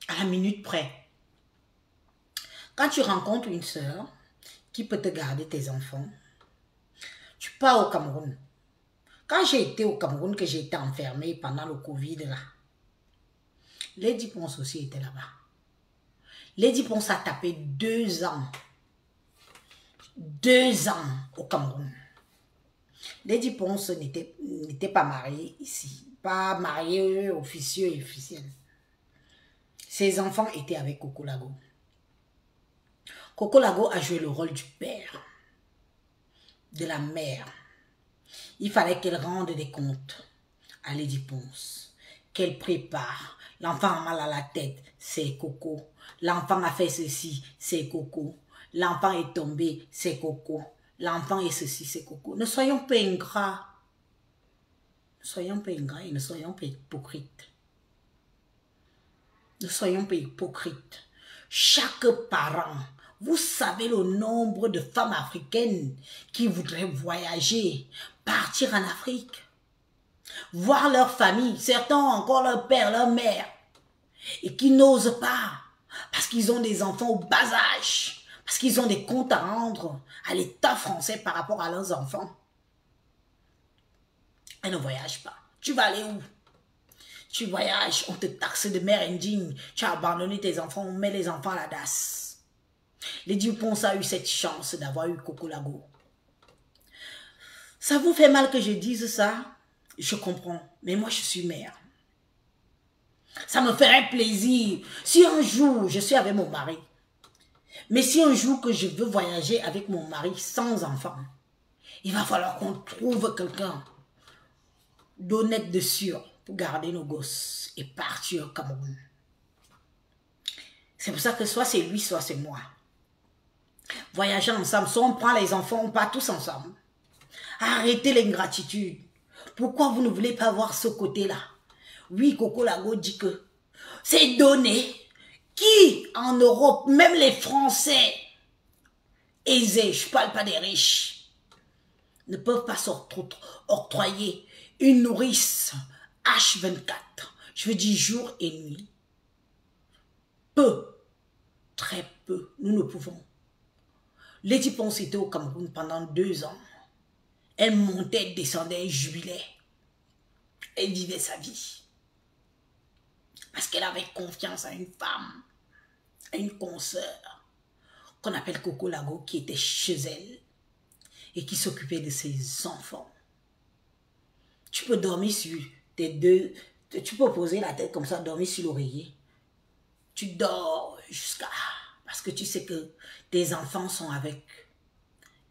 Speaker 1: À la minute près. Quand tu rencontres une sœur qui peut te garder tes enfants, tu pars au Cameroun. Quand j'ai été au Cameroun, que j'ai été enfermée pendant le Covid, là, Lady Ponce aussi était là-bas. Lady Ponce a tapé 2 ans. 2 ans au Cameroun. Lady Ponce n'était pas mariée ici. Pas mariée officieux et officielle. Ses enfants étaient avec Coco Lago. Coco Lago a joué le rôle du père, de la mère. Il fallait qu'elle rende des comptes à Lady Ponce, qu'elle prépare. L'enfant a mal à la tête, c'est Coco. L'enfant a fait ceci, c'est Coco. L'enfant est tombé, c'est Coco. L'enfant est ceci, c'est Coco. Ne soyons pas ingrats. Ne soyons pas ingrats et ne soyons pas hypocrites. Ne soyons pas hypocrites. Chaque parent, vous savez le nombre de femmes africaines qui voudraient voyager, partir en Afrique, voir leur famille, certains ont encore leur père, leur mère, et qui n'osent pas, parce qu'ils ont des enfants au bas âge, parce qu'ils ont des comptes à rendre à l'État français par rapport à leurs enfants. Elles ne voyagent pas. Tu vas aller où? Tu voyages, on te taxe de mère indigne, tu as abandonné tes enfants, on met les enfants à la DAS. Lady Ponce a eu cette chance d'avoir eu Coco Lago. Ça vous fait mal que je dise ça? Je comprends, mais moi je suis mère. Ça me ferait plaisir si un jour je suis avec mon mari. Mais si un jour que je veux voyager avec mon mari sans enfant, il va falloir qu'on trouve quelqu'un d'honnête, de sûr, pour garder nos gosses et partir au Cameroun. C'est pour ça que soit c'est lui, soit c'est moi. Voyager ensemble, soit on prend les enfants, on part tous ensemble. Arrêtez l'ingratitude. Pourquoi vous ne voulez pas voir ce côté-là? Oui, Coco Lago dit que c'est donné. Qui en Europe, même les Français aisés, je ne parle pas des riches, ne peuvent pas octroyer une nourrice H24, je veux dire jour et nuit. Peu, très peu, nous ne pouvons. Lady Ponce était au Cameroun pendant 2 ans. Elle montait, descendait, elle jubilait. Elle vivait sa vie. Parce qu'elle avait confiance à une femme, à une consoeur, qu'on appelle Coco Lago, qui était chez elle et qui s'occupait de ses enfants. Tu peux dormir sur tes deux, tu peux poser la tête comme ça, dormir sur l'oreiller. Tu dors jusqu'à... Parce que tu sais que tes enfants sont avec,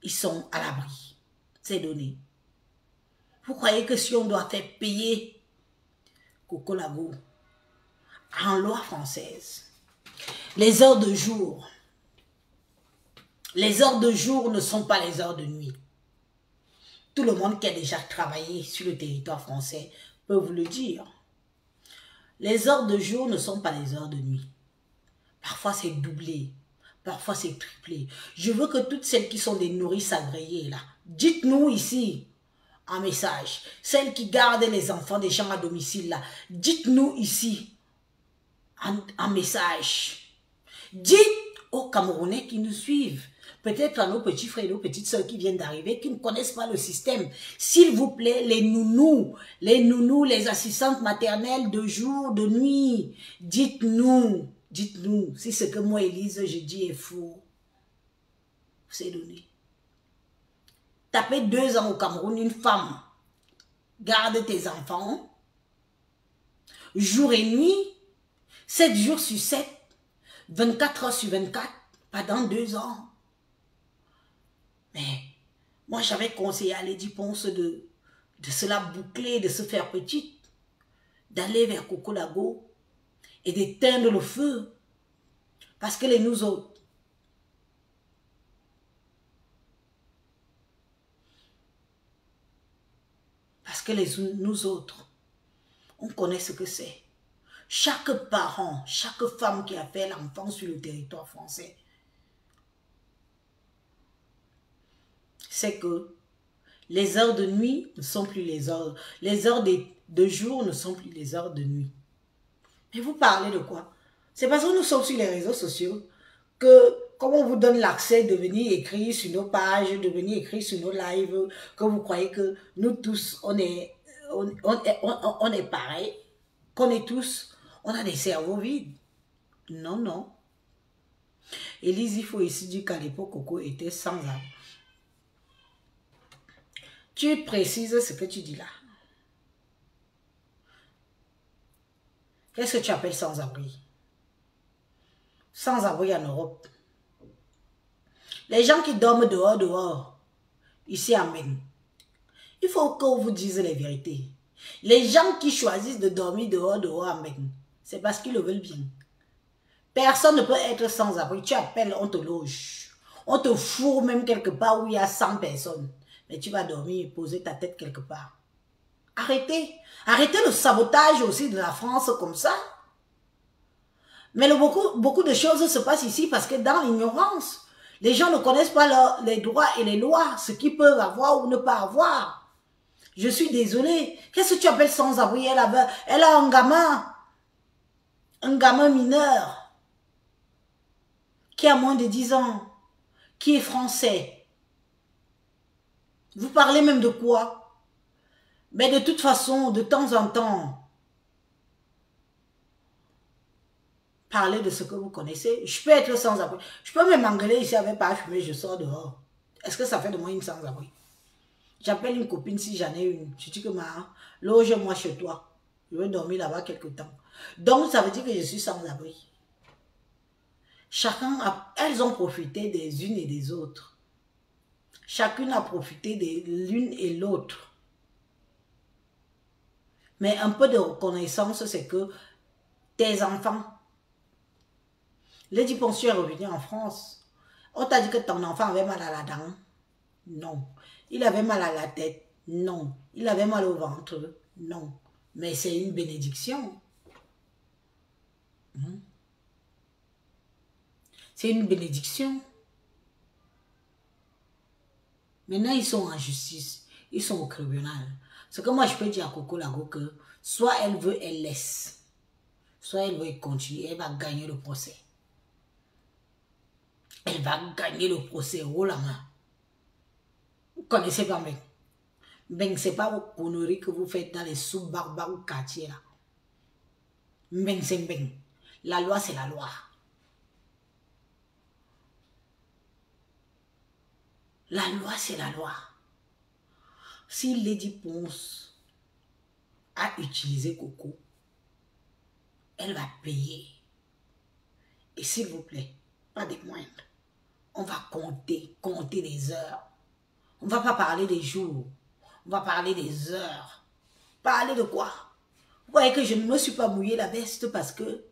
Speaker 1: ils sont à l'abri. C'est donné. Vous croyez que si on doit faire payer Coco Lago en loi française, les heures de jour ne sont pas les heures de nuit. Tout le monde qui a déjà travaillé sur le territoire français peut vous le dire. Les heures de jour ne sont pas les heures de nuit. Parfois c'est doublé, parfois c'est triplé. Je veux que toutes celles qui sont des nourrices agréées là, dites-nous ici en message, celles qui gardent les enfants des gens à domicile là, dites-nous ici en message. Dites aux Camerounais qui nous suivent, peut-être à nos petits frères et nos petites soeurs qui viennent d'arriver, qui ne connaissent pas le système. S'il vous plaît, les nounous, les assistantes maternelles de jour, de nuit, dites-nous si ce que moi, Élise, je dis est faux. C'est donné. Tapez 2 ans au Cameroun, une femme, garde tes enfants, jour et nuit, 7 jours sur 7, 24 heures sur 24, pendant 2 ans. Mais moi, j'avais conseillé à Lady Ponce de se la boucler, de se faire petite, d'aller vers Coco Lago et d'éteindre le feu. Parce que nous autres, on connaît ce que c'est. Chaque parent, chaque femme qui a fait l'enfant sur le territoire français, c'est que les heures de nuit ne sont plus les heures de jour ne sont plus les heures de nuit. Mais vous parlez de quoi? C'est parce que nous sommes sur les réseaux sociaux que, comme on vous donne l'accès de venir écrire sur nos pages, de venir écrire sur nos lives, que vous croyez que nous tous, on est pareil, qu'on est tous, on a des cerveaux vides. Non, non. Élise, il faut ici dire qu'à l'époque, Coco était sans âme. Tu précises ce que tu dis là. Qu'est-ce que tu appelles sans-abri? sans-abri en Europe. Les gens qui dorment dehors, ici en Mène, il faut que vous disiez les vérités. Les gens qui choisissent de dormir dehors en Mène, c'est parce qu'ils le veulent bien. Personne ne peut être sans abri. Tu appelles, on te loge. On te fourre même quelque part où il y a 100 personnes. Mais tu vas dormir et poser ta tête quelque part. Arrêtez. Arrêtez le sabotage aussi de la France comme ça. Mais beaucoup de choses se passent ici parce que dans l'ignorance, les gens ne connaissent pas les droits et les lois, ce qu'ils peuvent avoir ou ne pas avoir. Je suis désolée. Qu'est-ce que tu appelles sans abri? Elle a un gamin mineur, qui a moins de 10 ans, qui est français. Vous parlez même de quoi? Mais de toute façon, de temps en temps, parlez de ce que vous connaissez. Je peux être sans abri. Je peux même m'engueuler ici avec pas fumer, je sors dehors. Est-ce que ça fait de moi une sans abri? J'appelle une copine si j'en ai une. Je dis que loge-moi chez toi. Je vais dormir là-bas quelque temps. Donc, ça veut dire que je suis sans abri. Elles ont profité des unes et des autres. Chacune a profité de l'une et l'autre. Mais un peu de reconnaissance, c'est que tes enfants, Lady Ponceau est revenue en France. On t'a dit que ton enfant avait mal à la dent. Non. Il avait mal à la tête. Non. Il avait mal au ventre. Non. Mais c'est une bénédiction. C'est une bénédiction. Maintenant, ils sont en justice. Ils sont au tribunal. Ce que moi, je peux dire à Coco Lago que soit elle veut, elle laisse. Soit elle veut continuer. Elle va gagner le procès. Elle va gagner le procès. Oh la main. Vous connaissez pas Mbeng. Mbeng, c'est pas vos conneries que vous faites dans les sous-barbares ou quartiers là. Mbeng, c'est Mbeng. La loi, c'est la loi. La loi, c'est la loi. Si Lady Ponce a utilisé Coco, elle va payer. Et s'il vous plaît, pas des moindres. On va compter les heures. On ne va pas parler des jours. On va parler des heures. Parler de quoi? Vous voyez que je ne me suis pas mouillé la veste parce que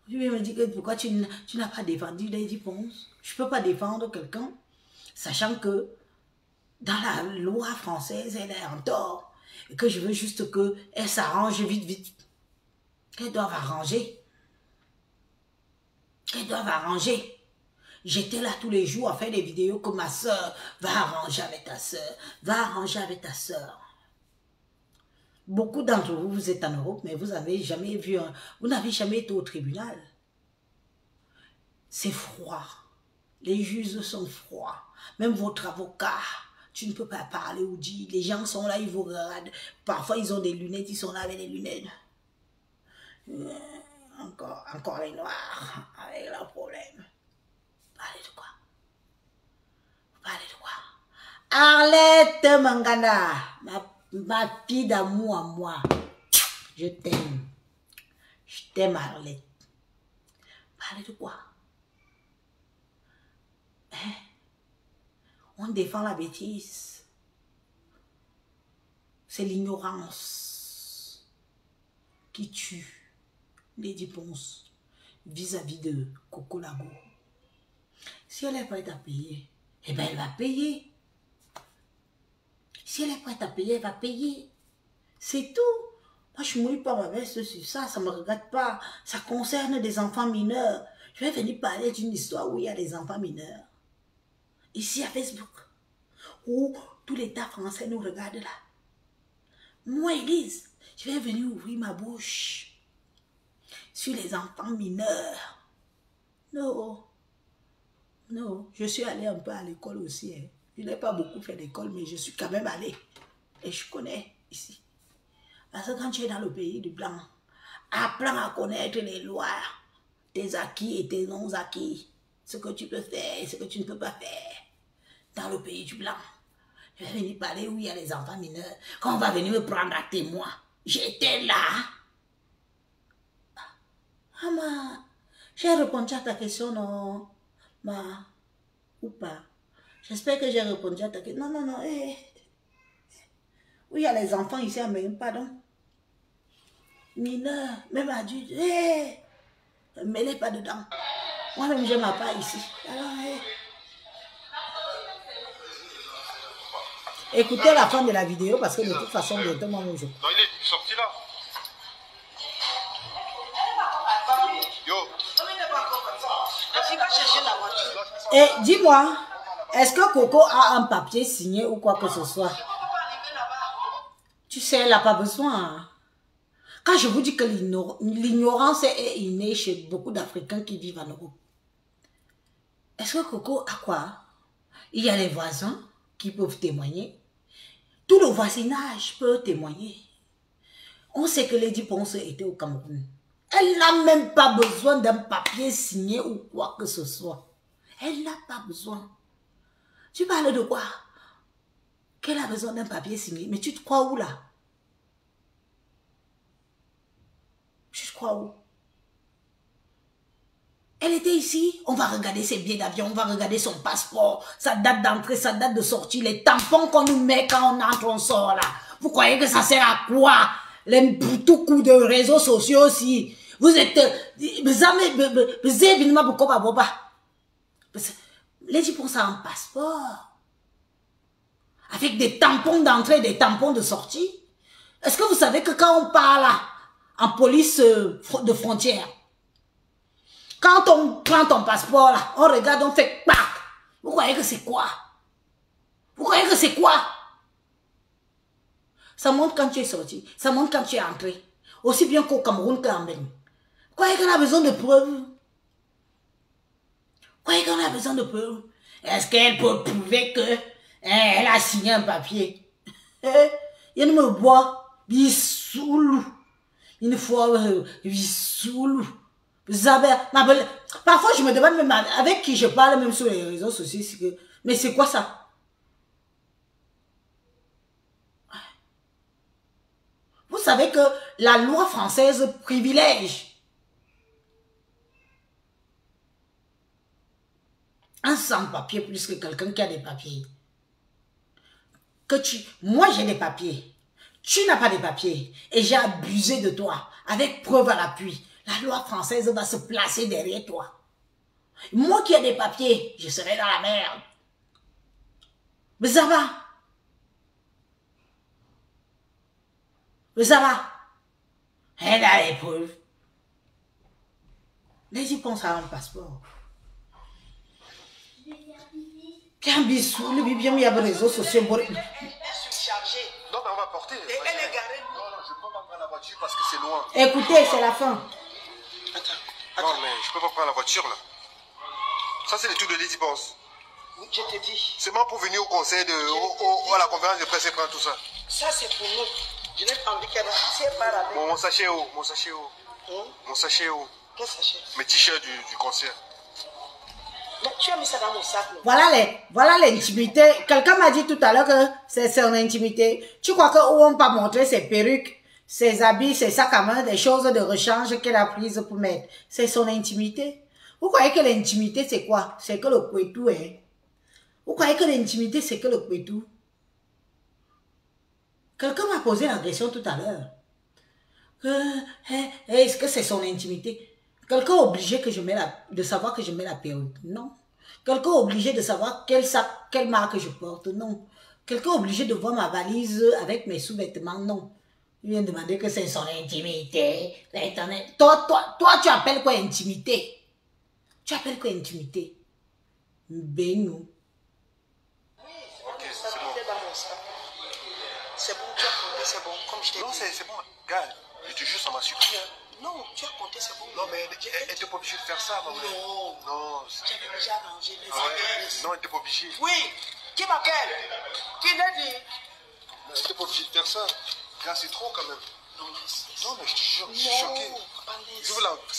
Speaker 1: je me dis que pourquoi tu n'as pas défendu Lady Ponce? Je ne peux pas défendre quelqu'un, sachant que dans la loi française, elle est en tort. Et que je veux juste qu'elle s'arrange vite. Qu'elle doive arranger. Qu'elle doive arranger. J'étais là tous les jours à faire des vidéos que ma soeur va arranger avec ta soeur. Va arranger avec ta soeur. Beaucoup d'entre vous, vous êtes en Europe, mais vous n'avez jamais vu, vous n'avez jamais été au tribunal. C'est froid. Les juges sont froids. Même votre avocat, tu ne peux pas parler ou dire. Les gens sont là, ils vous regardent. Parfois, ils ont des lunettes, ils sont là avec des lunettes. Encore les noirs, avec leurs problèmes. Parlez de quoi? Vous parlez de quoi? Arlette Mangana, ma fille d'amour à moi. Je t'aime. Je t'aime, Arlette. Parlez de quoi? Hein? On défend la bêtise. C'est l'ignorance qui tue Lady Ponce vis-à-vis de Coco Lago. Si elle est prête à payer, eh bien elle va payer. Si elle est prête à payer, elle va payer. C'est tout. Moi, je ne mouille pas ma veste sur ça, ça ne me regarde pas. Ça concerne des enfants mineurs. Je vais venir parler d'une histoire où il y a des enfants mineurs. Ici à Facebook, où tout l'État français nous regarde là. Moi, Élise, je vais venir ouvrir ma bouche sur les enfants mineurs. Non. Non, je suis allée un peu à l'école aussi. Hein. Je n'ai pas beaucoup fait d'école, mais je suis quand même allée. Et je connais ici. Parce que quand tu es dans le pays du blanc, apprends à connaître les lois, tes acquis et tes non-acquis. Ce que tu peux faire et ce que tu ne peux pas faire. Dans le pays du blanc. Je vais venir parler où il y a les enfants mineurs. Quand on va venir me prendre à témoin, j'étais là. Maman, J'ai répondu à ta question, non? Ou pas? J'espère que j'ai répondu à ta question. Non, non, non. Oui, il y a les enfants ici, mais pardon. Mineurs, même adultes. Ne mêlez pas dedans. Moi-même, je ma part ici. Alors, écoutez la fin de la vidéo parce que de toute façon, bientôt, moi, je...
Speaker 2: Non, il est sorti là. Yo.
Speaker 1: Et dis-moi, est-ce que Coco a un papier signé ou quoi que ce soit? Tu sais, elle n'a pas besoin. Quand je vous dis que l'ignorance est innée chez beaucoup d'Africains qui vivent en Europe, est-ce que Coco a quoi? Il y a les voisins qui peuvent témoigner. Tout le voisinage peut témoigner. On sait que Lady Ponce était au Cameroun. Elle n'a même pas besoin d'un papier signé ou quoi que ce soit. Elle n'a pas besoin. Tu parles de quoi? Qu'elle a besoin d'un papier signé. Mais tu te crois où là? Tu te crois où? Elle était ici, on va regarder ses billets d'avion, on va regarder son passeport, sa date d'entrée, sa date de sortie, les tampons qu'on nous met quand on entre, on sort là. Vous croyez que ça sert à quoi? Les tout coups de réseaux sociaux aussi. Vous êtes... Vous avez évidemment pourquoi pas. Les gens pensent à un passeport. Avec des tampons d'entrée, des tampons de sortie. Est-ce que vous savez que quand on parle là, en police de frontière, quand on prend ton passeport là, on regarde, on fait clac. Vous croyez que c'est quoi? Vous croyez que c'est quoi? Ça montre quand tu es sorti, ça montre quand tu es entré. Aussi bien qu'au Cameroun qu'en Bénin. Vous croyez qu'on a besoin de preuves? Vous croyez qu'on a besoin de preuves? Est-ce qu'elle peut prouver que elle a signé un papier? Il me boit, bisoulou. Une fois, bisoulou. Vous savez, parfois je me demande même avec qui je parle même sur les réseaux sociaux, mais c'est quoi ça? Vous savez que la loi française privilège un sans-papier plus que quelqu'un qui a des papiers. Moi j'ai des papiers, tu n'as pas de papiers et j'ai abusé de toi avec preuve à l'appui. La loi française va se placer derrière toi. Moi qui ai des papiers, je serai dans la merde. Mais ça va. Mais ça va. Elle a les preuves. Les-y pense à un passeport. Bien bisou, le bien mis à les réseaux sociaux.
Speaker 2: Non, mais on va porter.
Speaker 5: Et elle est garée.
Speaker 2: Non, je ne peux pas prendre la voiture parce que c'est loin.
Speaker 1: Écoutez, c'est la fin.
Speaker 2: Non, mais je peux pas prendre la voiture là. Ça, c'est le truc de Lady Ponce.
Speaker 5: Oui, je te dis.
Speaker 2: C'est moi pour venir au conseil, à la conférence de presse et prendre tout ça.
Speaker 5: Ça, c'est pour nous. Je n'ai pas envie qu'elle part avec.
Speaker 2: Mon sachet est où? Mon sachet est où? Mon sachet est où?
Speaker 5: Quel sachet?
Speaker 2: Mes t-shirts du concert.
Speaker 5: Mais tu as mis ça dans mon sac. Non?
Speaker 1: Voilà l'intimité. Quelqu'un m'a dit tout à l'heure que c'est son intimité. Tu crois qu'on ne va pas montrer ses perruques, ses habits, ses sacs à main, des choses de rechange qu'elle a prises pour mettre? C'est son intimité. Vous croyez que l'intimité c'est quoi? C'est que le couetou, hein? Vous croyez que l'intimité c'est que le couetou? Quelqu'un m'a posé la question tout à l'heure. Est-ce que c'est son intimité? Quelqu'un est obligé que de savoir que je mets la perruque? Non. Quelqu'un est obligé de savoir quelle marque je porte? Non. Quelqu'un est obligé de voir ma valise avec mes sous-vêtements? Non. Il vient demander que c'est son intimité. Toi, tu appelles quoi intimité? Tu appelles quoi intimité? Benou.
Speaker 2: Ok, c'est bon.
Speaker 5: C'est bon, tu as compté, c'est bon, comme je t'ai dit.
Speaker 2: Non, c'est bon. Gars, je te jure, ça m'a surpris. Hein.
Speaker 5: Non, tu as compté, c'est bon.
Speaker 2: Non, mais elle n'était pas obligée de faire ça, maman. Non.
Speaker 5: J'avais déjà arrangé les
Speaker 2: Ouais. Non, elle n'était pas obligée.
Speaker 5: Oui, qui m'appelle? Qui l'a dit?
Speaker 2: Elle n'était pas obligée de faire ça. Gars, c'est trop quand même. Non, mais je te jure, je suis choqué.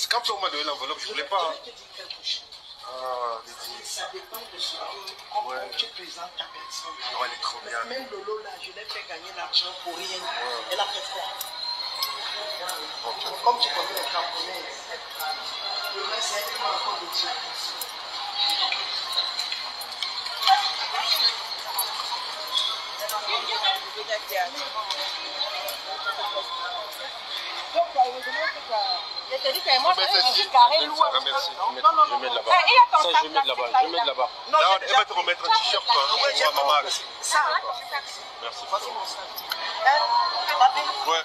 Speaker 2: Quand on m'a donné l'enveloppe, je voulais pas.
Speaker 5: Je vais te dire quelque chose.
Speaker 2: Ah,
Speaker 5: Ça dépend de ce que tu présentes ta personne.
Speaker 2: Non, elle est trop bien.
Speaker 5: Même Lolo là, je l'ai fait gagner l'argent pour rien. Elle a fait fort. Comme tu connais les Camerounais, demain c'est un encore de Dieu.
Speaker 3: Je te dis que moi, je suis carré lourd.
Speaker 2: Merci.
Speaker 3: Non, non, non.
Speaker 2: Je vais mettre là-bas.
Speaker 3: Il y a ton
Speaker 2: Ça,
Speaker 3: sac
Speaker 2: je vais
Speaker 3: là,
Speaker 2: mettre là-bas.
Speaker 3: c'est
Speaker 2: Je vais mettre là-bas.
Speaker 5: Non,
Speaker 2: Là,
Speaker 5: j'ai
Speaker 2: elle
Speaker 5: déjà
Speaker 2: va te remettre un t-shirt, toi.
Speaker 5: Ouais, j'ai
Speaker 2: Maman.
Speaker 5: compris. Ça,
Speaker 2: Merci.
Speaker 5: voici mon sac.
Speaker 2: Ouais.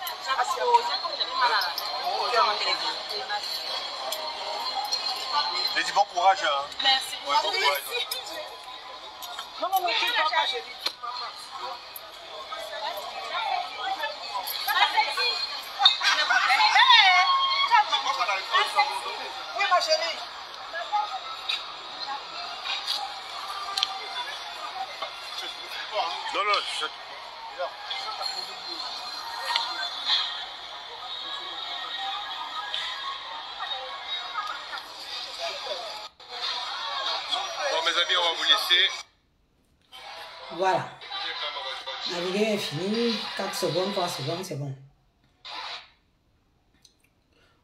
Speaker 2: J'ai dit bon courage. Hein.
Speaker 3: Merci.
Speaker 2: Ouais, bon courage.
Speaker 5: Non, non, non, tu ne vas pas, chérie. Oui, ma chérie.
Speaker 2: Non, non, je... Bon, mes amis, on va vous laisser.
Speaker 1: Voilà. La vidéo est finie. 4 secondes, 3 secondes, c'est bon.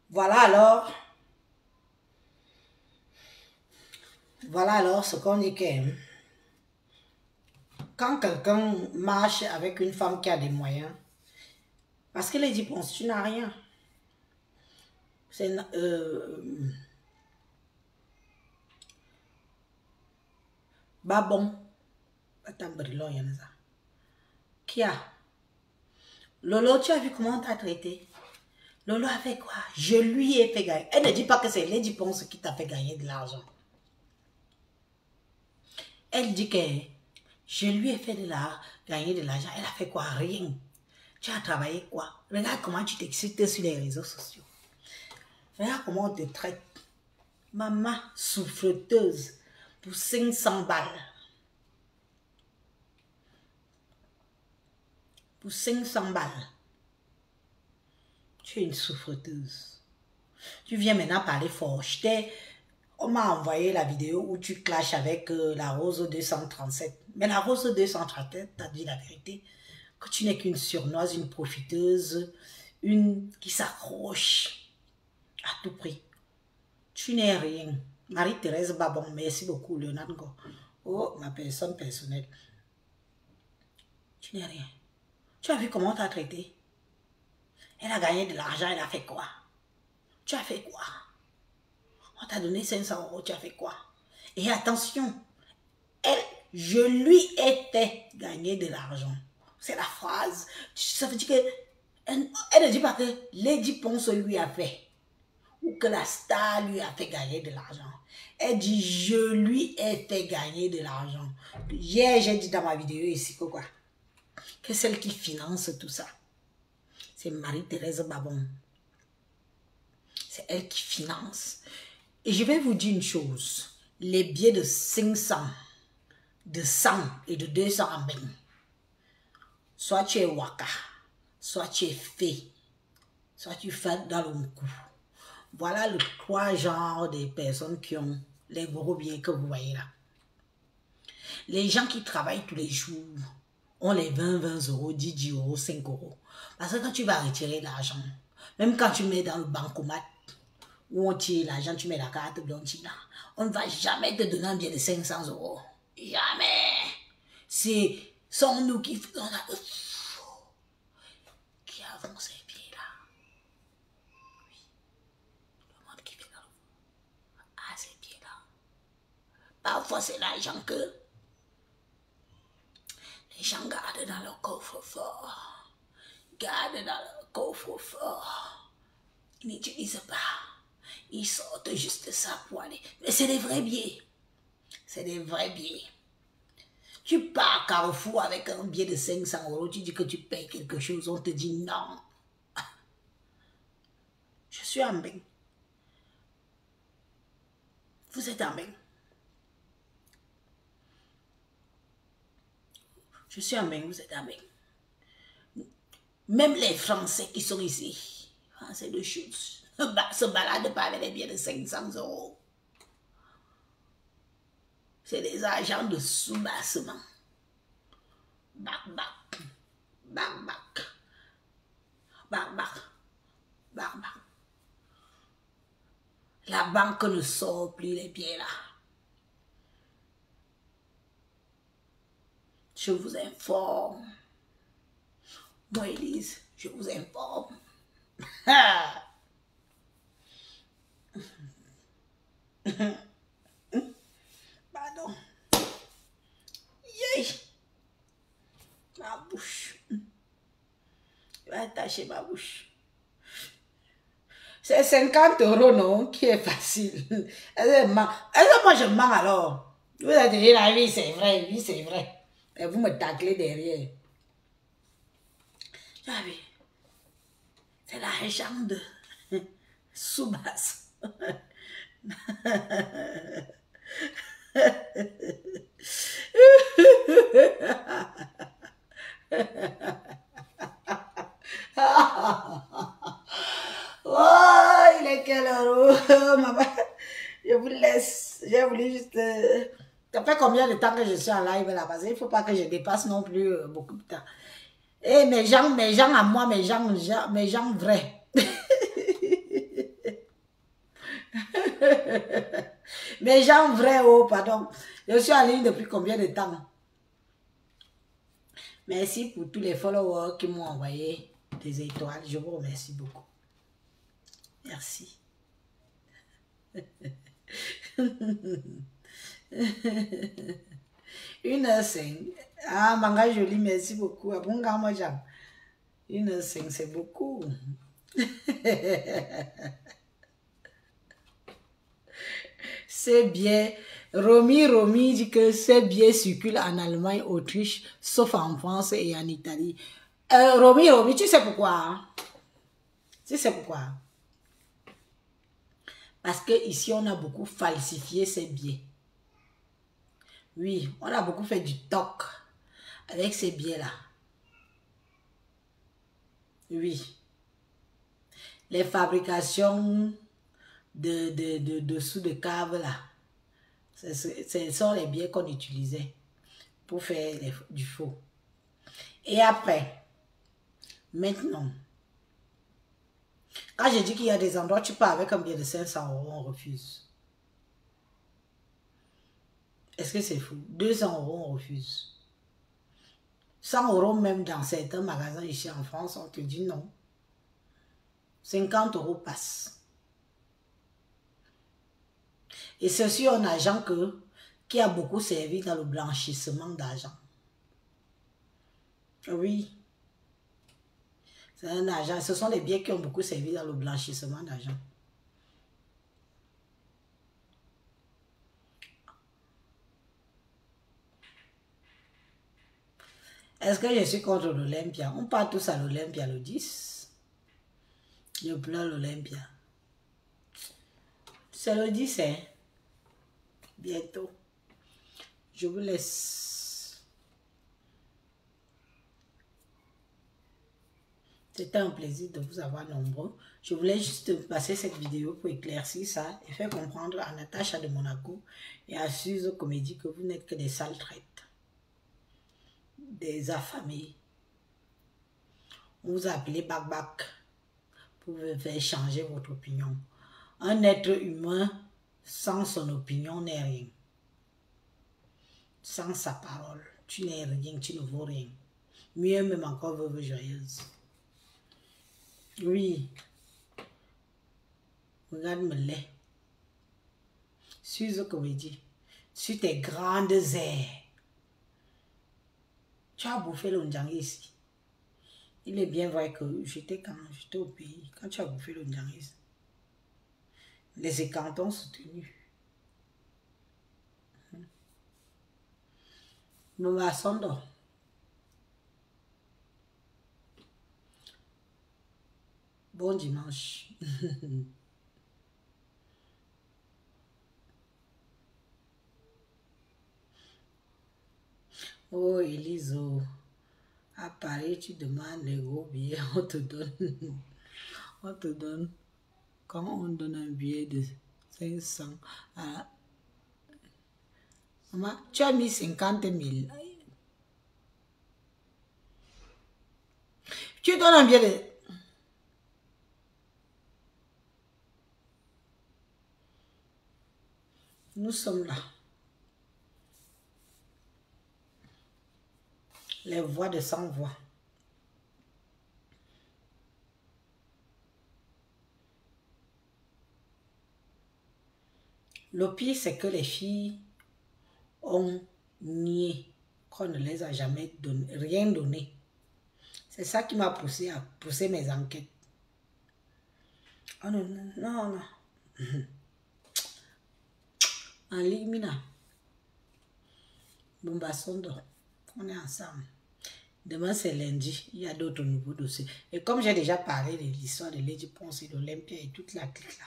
Speaker 1: Voilà alors. Voilà alors ce qu'on dit que quand quelqu'un marche avec une femme qui a des moyens, parce que les dit, bon, tu n'as rien. C'est bah bon. Attends, qui a? Lolo, tu as vu comment on t'a traité? Lolo a fait quoi? Je lui ai fait gagner. Elle ne dit pas que c'est Lady Ponce qui t'a fait gagner de l'argent. Elle dit que je lui ai fait gagner de l'argent. Elle a fait quoi? Rien. Tu as travaillé quoi? Regarde comment tu t'excites sur les réseaux sociaux. Regarde comment on te traite. Maman souffreteuse pour 500 balles. Pour 500 balles. Tu es une souffreteuse. Tu viens maintenant parler fort. On m'a envoyé la vidéo où tu clashes avec la Rose 237. Mais la Rose 237 t'a dit la vérité. Que tu n'es qu'une surnoise, une profiteuse, une qui s'accroche à tout prix. Tu n'es rien. Marie-Thérèse Babon, merci beaucoup, Leonard Ngo. Oh, ma personne personnelle. Tu n'es rien. Tu as vu comment on t'a traité? Elle a gagné de l'argent, elle a fait quoi? Tu as fait quoi? On t'a donné 500 €, tu as fait quoi? Et attention, je lui ai fait gagner de l'argent. C'est la phrase. Ça veut dire que elle ne dit pas que Lady Ponce lui a fait. Ou que la star lui a fait gagner de l'argent. Elle dit, je lui ai fait gagner de l'argent. Hier, j'ai dit dans ma vidéo ici que quoi? Que celle qui finance tout ça, c'est Marie-Thérèse Babon. C'est elle qui finance. Et je vais vous dire une chose. Les billets de 500, de 100 et de 200 en bain. Soit tu es waka, soit tu es fée, soit tu fais dans le coup. Voilà les 3 genres de personnes qui ont les gros billets que vous voyez là. Les gens qui travaillent tous les jours ont les 20 €, 10 €, 5 €. Parce que quand tu vas retirer l'argent, même quand tu mets dans le bancomat, où on tire l'argent, tu mets la carte blanchie là, on ne va jamais te donner un billet de 500 €. Jamais. C'est sont nous qui faisons la... qui avons ces pieds là. Oui. Le monde qui fait là. Ah, ces pieds là. Parfois c'est l'argent que les gens gardent dans leur coffre-fort. Gardent dans leur coffre-fort. Ils n'utilisent pas. Ils sortent juste ça pour aller. Mais c'est des vrais billets. C'est des vrais billets. Tu pars à Carrefour avec un billet de 500 €, tu dis que tu payes quelque chose, on te dit non. Je suis en bain. Vous êtes en bain. Je suis en bain, vous êtes en bain. Même les Français qui sont ici, Français de choses, se baladent pas avec les billets de 500 €. C'est des agents de soubassement. Bac, bac. Bac, bac. Bac, bac. Barbare. La banque ne sort plus les billets là. Je vous informe. Moi, Élise, je vous informe. Pardon. Yeah. Ma bouche. Je vais attacher ma bouche. C'est 50 € non, qui est facile. Est-ce que moi je mens alors? Vous êtes dit la vie c'est vrai, oui c'est vrai. Et vous me taclez derrière. J'avais. C'est la légende. Sous-basse. Oh, il est quelle heure, maman? Je vous laisse. J'ai voulu juste... Ça fait combien de temps que je suis en live là? Parce qu'il ne faut pas que je dépasse non plus beaucoup de temps. Et mes gens à moi, mes gens vrais. Mes gens vrais, oh, pardon. Je suis en ligne depuis combien de temps? Merci pour tous les followers qui m'ont envoyé des étoiles. Je vous remercie beaucoup. Merci. 1h05. Ah, manga joli, merci beaucoup. 1h05, c'est beaucoup. C'est bien. Romy dit que ces billets circulent en Allemagne, Autriche, sauf en France et en Italie. Romy, tu sais pourquoi? Tu sais pourquoi? Parce que ici on a beaucoup falsifié ces billets. Oui, on a beaucoup fait du toc avec ces billets-là. Oui. Les fabrications de dessous de cave là. Ce sont les billets qu'on utilisait pour faire du faux. Et après, maintenant, quand je dis qu'il y a des endroits, tu pars avec un billet de 500 €, on refuse. Est-ce que c'est fou? 200 €, on refuse. 100 € même dans certains magasins ici en France, on te dit non. 50 € passe. Et ceci un agent qui a beaucoup servi dans le blanchissement d'argent. Oui. C'est un agent. Ce sont les billets qui ont beaucoup servi dans le blanchissement d'argent. Est-ce que je suis contre l'Olympia? On part tous à l'Olympia le 10. Je pleure l'Olympia. C'est le 10, hein? Bientôt. Je vous laisse. C'était un plaisir de vous avoir nombreux. Je voulais juste passer cette vidéo pour éclaircir ça et faire comprendre à Natacha de Monaco et à Suze Comédie que vous n'êtes que des sales traites, des affamés. On vous a appelé Bak pour vous faire changer votre opinion. Un être humain sans son opinion n'est rien. Sans sa parole, tu n'es rien, tu ne vaux rien. Mieux même encore, veuve joyeuse. Oui. Regarde-moi là. Suze Comédie. Sur tes grandes airs. Tu as bouffé le ndjangi ici. Il est bien vrai que j'étais au pays. Quand tu as bouffé le ndjangi ici. Les écantons soutenus. Nous m'assendons. Bon dimanche. Oh, Eliso. À Paris, tu demandes les gros billets, on te donne. On te donne. Quand on donne un billet de 500 à... Maman, tu as mis 50 000. Tu donnes un billet de... Nous sommes là. Les voix de sans voix. Le pire, c'est que les filles ont nié qu'on ne les a jamais donné, rien donné. C'est ça qui m'a poussé à pousser mes enquêtes. Oh non, non, non, non. En Limina. Bombasondo. On est ensemble. Demain, c'est lundi. Il y a d'autres nouveaux dossiers. Et comme j'ai déjà parlé de l'histoire de Lady Ponce et d'Olympia et toute la clique là,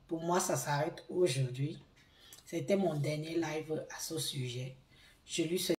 Speaker 1: pour moi, ça s'arrête aujourd'hui. C'était mon dernier live à ce sujet. Je lui souhaite